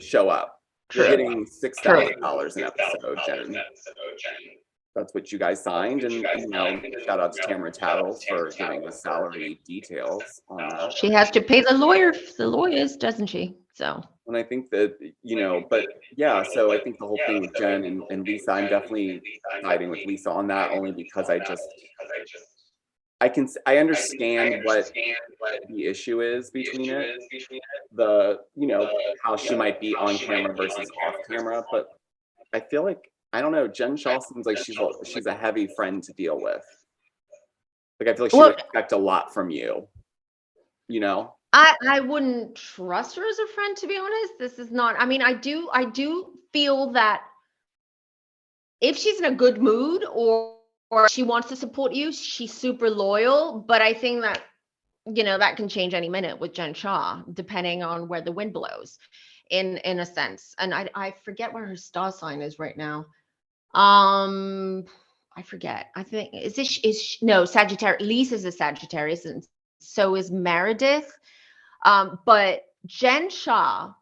Show up. You're getting $6,000 an episode, Jen. That's what you guys signed, and you know, shout out to Tamara Tattles for giving us salary details on that. She has to pay the lawyers, doesn't she? So. And I think that, you know, but yeah, so I think the whole thing with Jen and Lisa, I'm definitely siding with Lisa on that, only because I understand what the issue is between it. The, you know, how she might be on camera versus off camera, but I feel like, I don't know, Jen Shah seems like she's a heavy friend to deal with. Like, I feel like she would expect a lot from you, you know? I wouldn't trust her as a friend, to be honest. This is not, I mean, I do feel that if she's in a good mood or she wants to support you, she's super loyal. But I think that, you know, that can change any minute with Jen Shah, depending on where the wind blows, in a sense. And I forget where her star sign is right now. I forget. I think no, Sagittarius. Lisa's a Sagittarius, and so is Meredith. But Jen Shah,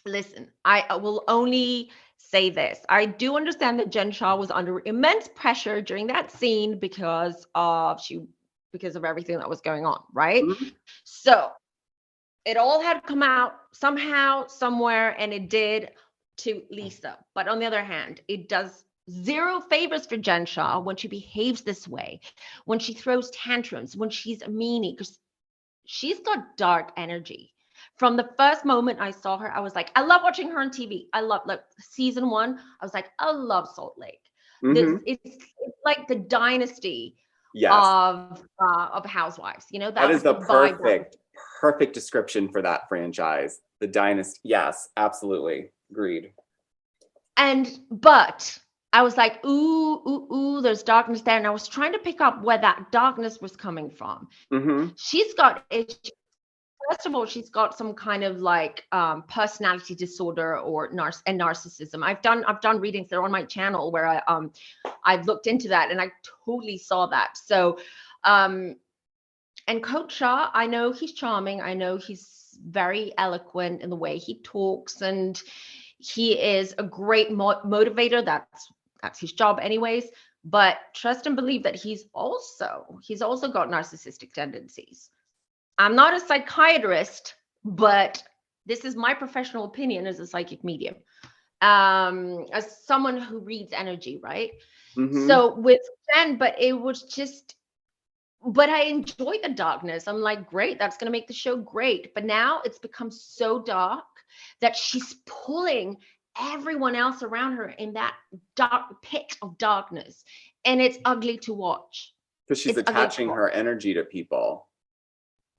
listen, I will only say this. I do understand that Jen Shah was under immense pressure during that scene because of everything that was going on, right? Mm-hmm. So it all had come out somehow, somewhere, and it did to Lisa. But on the other hand, it does zero favors for Jen Shah when she behaves this way, when she throws tantrums, when she's a meanie, because she's got dark energy. From the first moment I saw her, I was like, I love watching her on TV. I love, like, season 1. I was like, I love Salt Lake. Mm-hmm. It's like the dynasty Yes. of Housewives. You know, that is the the perfect description for that franchise. The dynasty. Yes, absolutely. Agreed. But I was like, ooh, there's darkness there. And I was trying to pick up where that darkness was coming from. Mm-hmm. First of all, she's got some kind of like personality disorder or narcissism. I've done readings there on my channel where I've looked into that, and I totally saw that. So, and Coach Shah, I know he's charming. I know he's very eloquent in the way he talks, and he is a great motivator. That's his job anyways. But trust and believe that he's also got narcissistic tendencies. I'm not a psychiatrist, but this is my professional opinion as a psychic medium, as someone who reads energy, right? Mm-hmm. So with Jen, but I enjoy the darkness. I'm like, great, that's going to make the show great. But now it's become so dark that she's pulling everyone else around her in that dark pit of darkness. And it's ugly to watch. Because she's attaching her energy to people.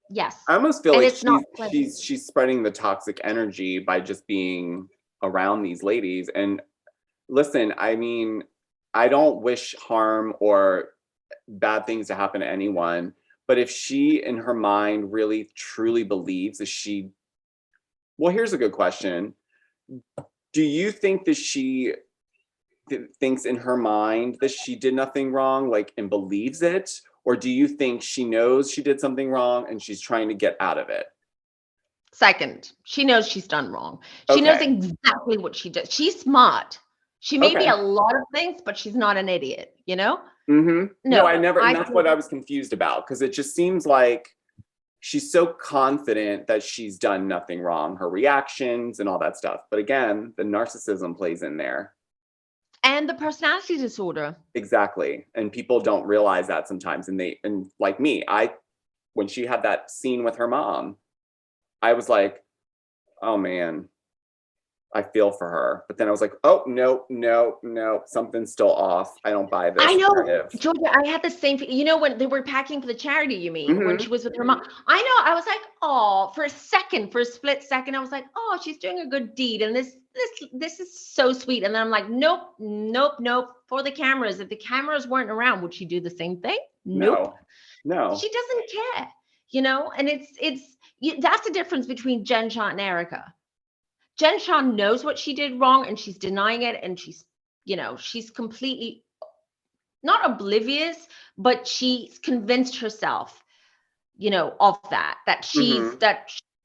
Yes. I almost feel like she's spreading the toxic energy by just being around these ladies. And listen, I mean, I don't wish harm or bad things to happen to anyone, but if she in her mind really truly believes that well, here's a good question. Do you think that she thinks in her mind that she did nothing wrong, like, and believes it? Or do you think she knows she did something wrong and she's trying to get out of it? Second, she knows she's done wrong. She knows exactly what she did. She's smart. She may be a lot of things, but she's not an idiot, you know? Mm-hmm. No, that's what I was confused about, because it just seems like she's so confident that she's done nothing wrong, her reactions and all that stuff. But again, the narcissism plays in there. And the personality disorder. Exactly. And people don't realize that sometimes. And like me, when she had that scene with her mom, I was like, oh man, I feel for her. But then I was like, oh, no, something's still off. I don't buy this I know, narrative. Georgia, I had the same, you know, when they were packing for the charity, you mean, when she was with her mom. I know, I was like, oh, for a split second, I was like, oh, she's doing a good deed. And this is so sweet. And then I'm like, nope. For the cameras. If the cameras weren't around, would she do the same thing? Nope. No. She doesn't care, you know, and that's the difference between Jen Shah and Erika. Jen Shah knows what she did wrong and she's denying it. And she's completely not oblivious, but she's convinced herself, of that she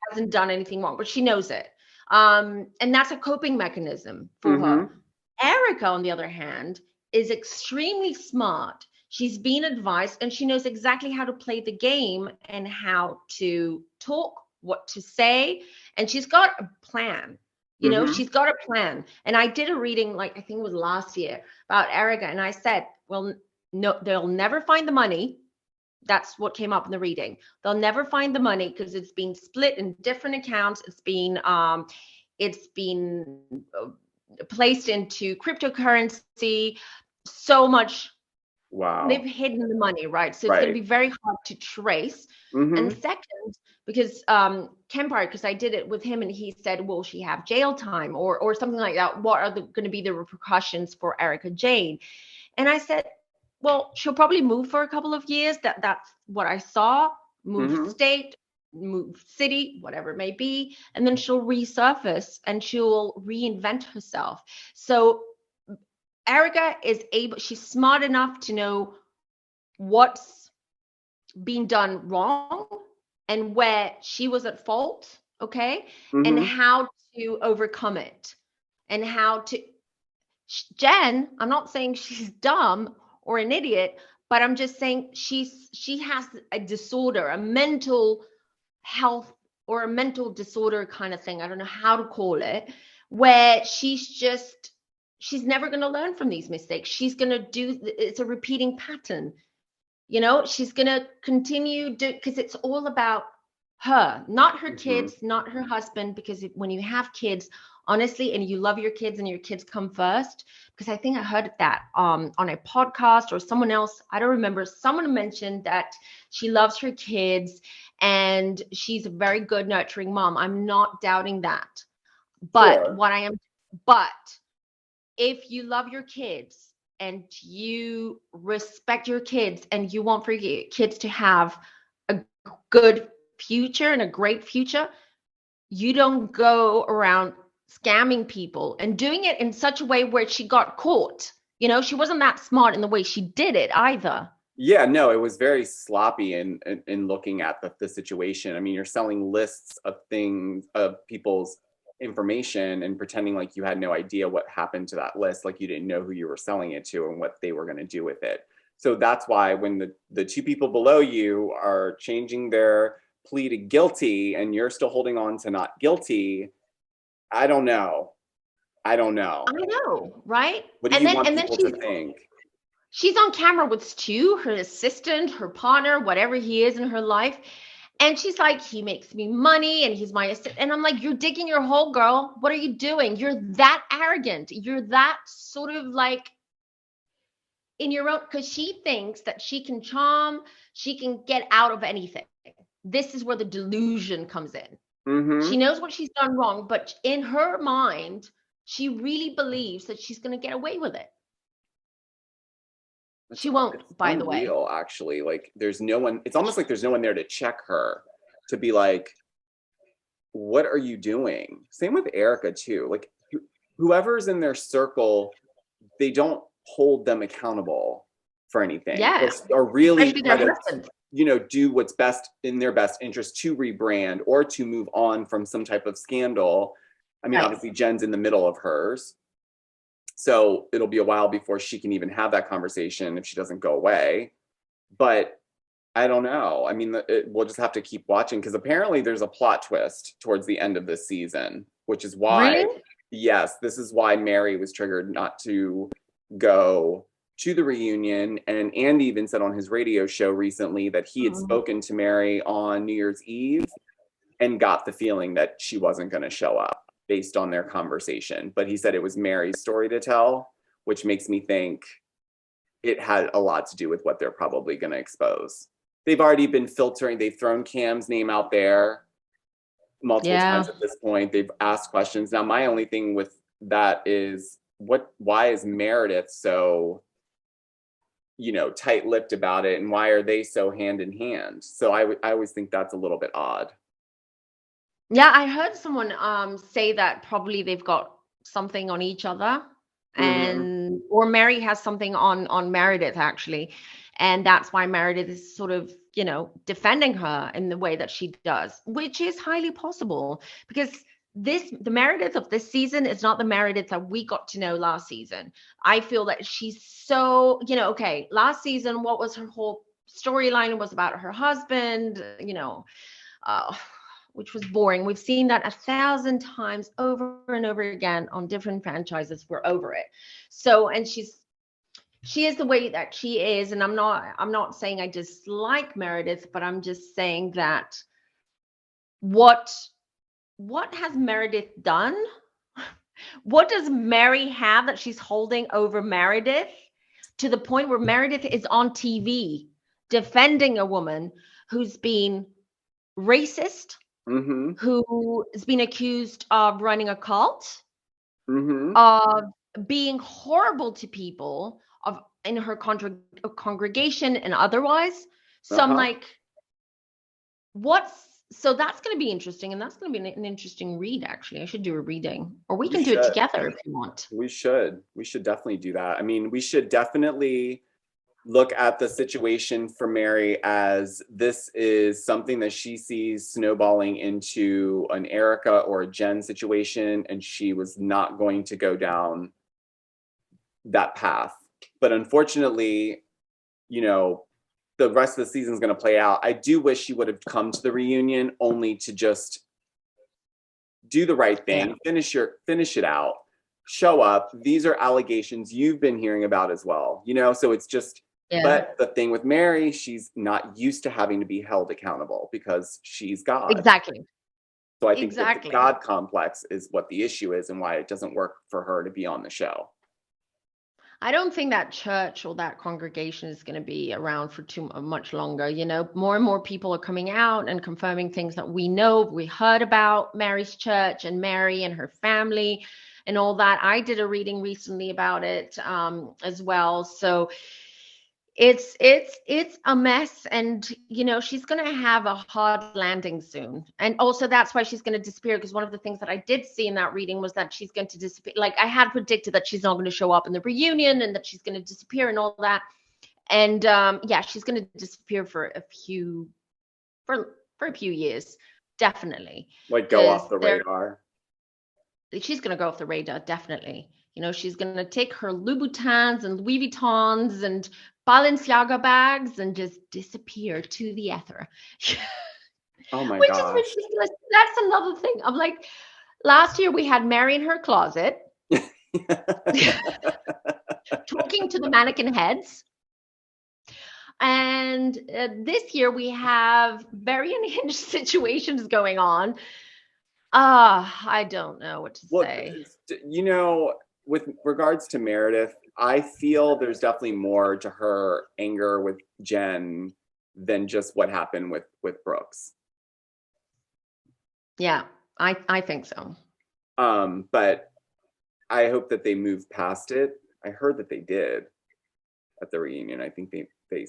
hasn't done anything wrong, but she knows it. And that's a coping mechanism for her. Erika, on the other hand, is extremely smart. She's been advised and she knows exactly how to play the game and how to talk, what to say. And she's got a plan. She's got a plan. And I did a reading, like, I think it was last year, about Erika. And I said, well, no, they'll never find the money. That's what came up in the reading. They'll never find the money because it's been split in different accounts. It's been placed into cryptocurrency. So much. Wow. They've hidden the money, right? So it's going to be very hard to trace. And second, because Kempire, because I did it with him and he said, will she have jail time or something like that? What are going to be the repercussions for Erika Jayne? And I said, well, she'll probably move for a couple of years. That's what I saw. Move state, move city, whatever it may be. And then she'll resurface and she'll reinvent herself. So Erika she's smart enough to know what's being done wrong and where she was at fault, okay? And how to overcome it and Jen, I'm not saying she's dumb or an idiot, but I'm just saying she has a disorder, a mental health or a mental disorder kind of thing. I don't know how to call it, where she's never going to learn from these mistakes. She's going to it's a repeating pattern. She's going to continue because it's all about her, not her kids, not her husband, because when you have kids, honestly, and you love your kids and your kids come first, because I think I heard that on a podcast or someone else, I don't remember, someone mentioned that she loves her kids and she's a very good nurturing mom. I'm not doubting that. But but if you love your kids and you respect your kids and you want for your kids to have a good future and a great future, you don't go around scamming people and doing it in such a way where she got caught. She wasn't that smart in the way she did it either. Yeah, no, it was very sloppy in looking at the situation. I mean, you're selling lists of things, of people's information and pretending like you had no idea what happened to that list, like you didn't know who you were selling it to and what they were going to do with it. So that's why when the two people below you are changing their plea to guilty and you're still holding on to not guilty, I don't know, right? What do you want people to think? She's on camera with Stu, her assistant, her partner, whatever he is in her life. And she's like, he makes me money and he's my assistant. And I'm like, you're digging your hole, girl. What are you doing? You're that arrogant. You're that sort of like in your own, because she thinks that she can charm, she can get out of anything. This is where the delusion comes in. She knows what she's done wrong, but in her mind, she really believes that she's going to get away with it. She won't, by the way. Actually, like there's no one, it's almost like there's no one there to check her, to be like, what are you doing? Same with Erika too. Like whoever's in their circle, they don't hold them accountable for anything. Yeah. Or really try to, do what's best in their best interest to rebrand or to move on from some type of scandal. I mean, obviously Jen's in the middle of hers. So it'll be a while before she can even have that conversation if she doesn't go away. But I don't know. I mean, we'll just have to keep watching because apparently there's a plot twist towards the end of this season, which is why, yes, this is why Mary was triggered not to go to the reunion. And Andy even said on his radio show recently that he had spoken to Mary on New Year's Eve and got the feeling that she wasn't going to show up. based on their conversation. But he said it was Mary's story to tell, which makes me think it had a lot to do with what they're probably going to expose. They've already been filtering. They've thrown Cam's name out there multiple times at this point. They've asked questions. Now, my only thing with that is why is Meredith so, tight-lipped about it, and why are they so hand in hand? So I always think that's a little bit odd. Yeah, I heard someone say that probably they've got something on each other, or Mary has something on Meredith actually, and that's why Meredith is sort of defending her in the way that she does, which is highly possible, because the Meredith of this season is not the Meredith that we got to know last season. I feel that she's so, okay, last season, what was her whole storyline? It was about her husband, which was boring. We've seen that 1,000 times over and over again on different franchises. We're over it. So, and she is the way that she is. And I'm not saying I dislike Meredith, but I'm just saying that what has Meredith done? What does Mary have that she's holding over Meredith to the point where Meredith is on TV defending a woman who's been racist, who has been accused of running a cult, of being horrible to people, in her congregation and otherwise. So I'm like, so that's going to be interesting, and that's going to be an interesting read, actually. I should do a reading, or we can do it together if you want. We should definitely do that. I mean, we should definitely look at the situation for Mary as this is something that she sees snowballing into an Erika or a Jen situation, and she was not going to go down that path. But unfortunately, the rest of the season is going to play out. I do wish she would have come to the reunion only to just do the right thing, finish it out, show up. These are allegations you've been hearing about as well, so it's just, but the thing with Mary, she's not used to having to be held accountable because she's God. Exactly. So I think that the God complex is what the issue is and why it doesn't work for her to be on the show. I don't think that church or that congregation is going to be around for too much longer. More and more people are coming out and confirming things that we know. We heard about Mary's church and Mary and her family and all that. I did a reading recently about it as well. So it's a mess, and she's going to have a hard landing soon. And also that's why she's going to disappear, because one of the things that I did see in that reading was that she's going to disappear. Like, I had predicted that she's not going to show up in the reunion and that she's going to disappear and all that. And she's going to disappear for a few years, definitely. Like, go off the radar. She's going to go off the radar, definitely. She's going to take her Louboutins and Louis Vuittons and Balenciaga bags and just disappear to the ether. Oh my gosh. Which is ridiculous. That's another thing. I'm like, last year we had Mary in her closet talking to the mannequin heads. And this year we have very unhinged situations going on. I don't know what to say. With regards to Meredith, I feel there's definitely more to her anger with Jen than just what happened with Brooks. Yeah, I think so. But I hope that they move past it. I heard that they did at the reunion. I think they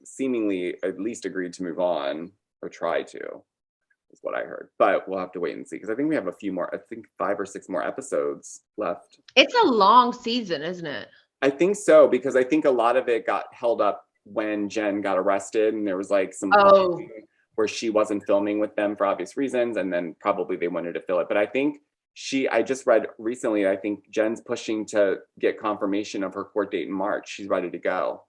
seemingly at least agreed to move on, or try to, is what I heard. But we'll have to wait and see, because I think we have a few more, 5 or 6 more episodes left. It's a long season, isn't it? I think so, because I think a lot of it got held up when Jen got arrested, and there was like some where she wasn't filming with them for obvious reasons, and then probably they wanted to fill it. But I think I just read recently, I think Jen's pushing to get confirmation of her court date in March. She's ready to go.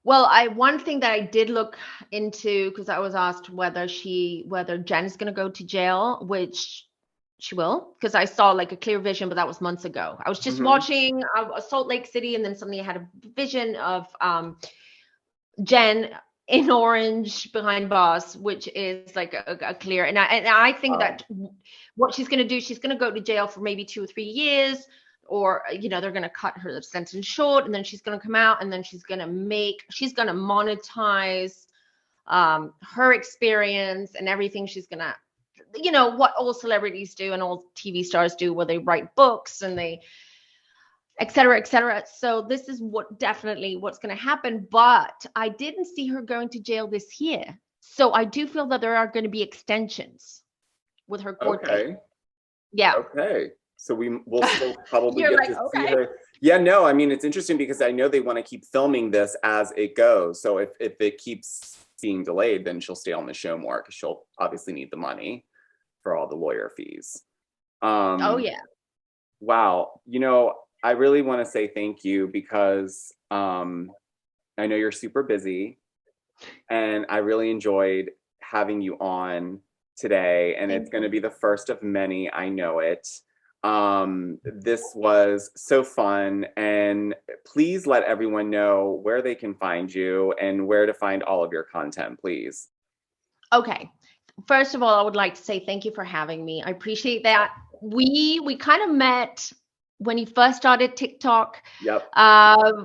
Well, one thing that I did look into, because I was asked whether Jen is going to go to jail, which she will, because I saw like a clear vision, but that was months ago. I was just watching Salt Lake City, and then suddenly I had a vision of Jen in orange behind bars, which is like a clear. And I think that what she's going to do, she's going to go to jail for maybe 2 or 3 years, or, you know, they're going to cut her sentence short, and then she's going to come out, and then she's going to monetize her experience and everything. She's going to, you know, what all celebrities do and all TV stars do, where they write books and they, et cetera, et cetera. So this is what's going to happen. But I didn't see her going to jail this year. So I do feel that there are going to be extensions with her court date. Yeah. Okay. So we'll still probably get like, to see her. Yeah, no, I mean, it's interesting because I know they want to keep filming this as it goes. So if it keeps being delayed, then she'll stay on the show more, because she'll obviously need the money for all the lawyer fees. Oh, yeah. Wow. You know, I really want to say thank you, because I know you're super busy, and I really enjoyed having you on today, and it's going to be the first of many. I know it. This was so fun, and please let everyone know where they can find you and where to find all of your content, please. Okay. First of all, I would like to say thank you for having me. I appreciate that. We kind of met when you first started TikTok. Yep.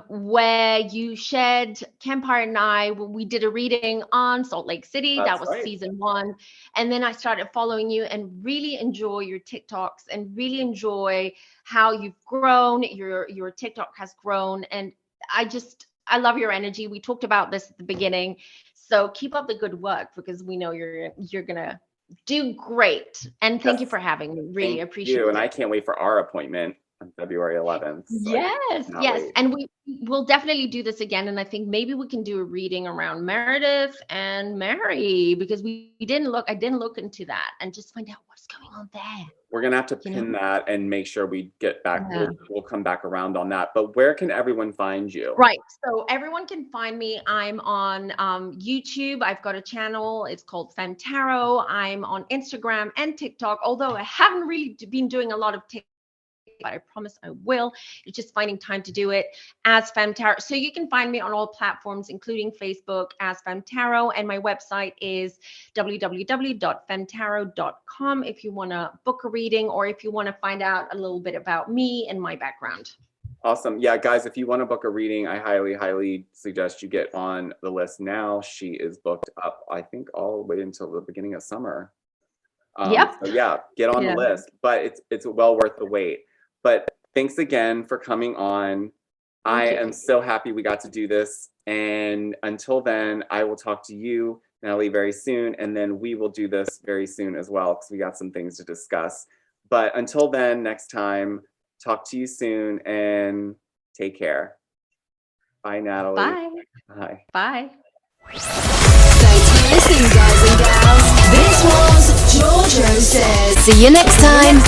Where you shared Campire and I, we did a reading on Salt Lake City. That was season 1. And then I started following you and really enjoy your TikToks and really enjoy how you've grown. Your TikTok has grown. And I love your energy. We talked about this at the beginning. So keep up the good work, because we know you're gonna do great. And thank you for having me. Really appreciate it. And I can't wait for our appointment on February 11th. So yes. And we'll definitely do this again. And I think maybe we can do a reading around Meredith and Mary, because I didn't look into that, and just find out what's going on there. We're going to have to pin that and make sure we get back. Yeah. We'll come back around on that. But where can everyone find you? Right. So everyone can find me. I'm on YouTube. I've got a channel. It's called Femme Tarot. I'm on Instagram and TikTok, although I haven't really been doing a lot of TikTok, but I promise I will. It's just finding time to do it as Femme Tarot. So you can find me on all platforms, including Facebook, as Femme Tarot. And my website is www.femtarot.com if you want to book a reading, or if you want to find out a little bit about me and my background. Awesome. Yeah, guys, if you want to book a reading, I highly, highly suggest you get on the list now. She is booked up, I think, all the way until the beginning of summer. Yep. So yeah, get on the list. But it's well worth the wait. But thanks again for coming on. I am so happy we got to do this. And until then, I will talk to you, Nathalie, very soon. And then we will do this very soon as well, because we got some things to discuss. But until then, next time, talk to you soon, and take care. Bye, Nathalie. Bye. Bye. Bye. Thanks for listening, guys and gals. This was RHOSLC. See you next time.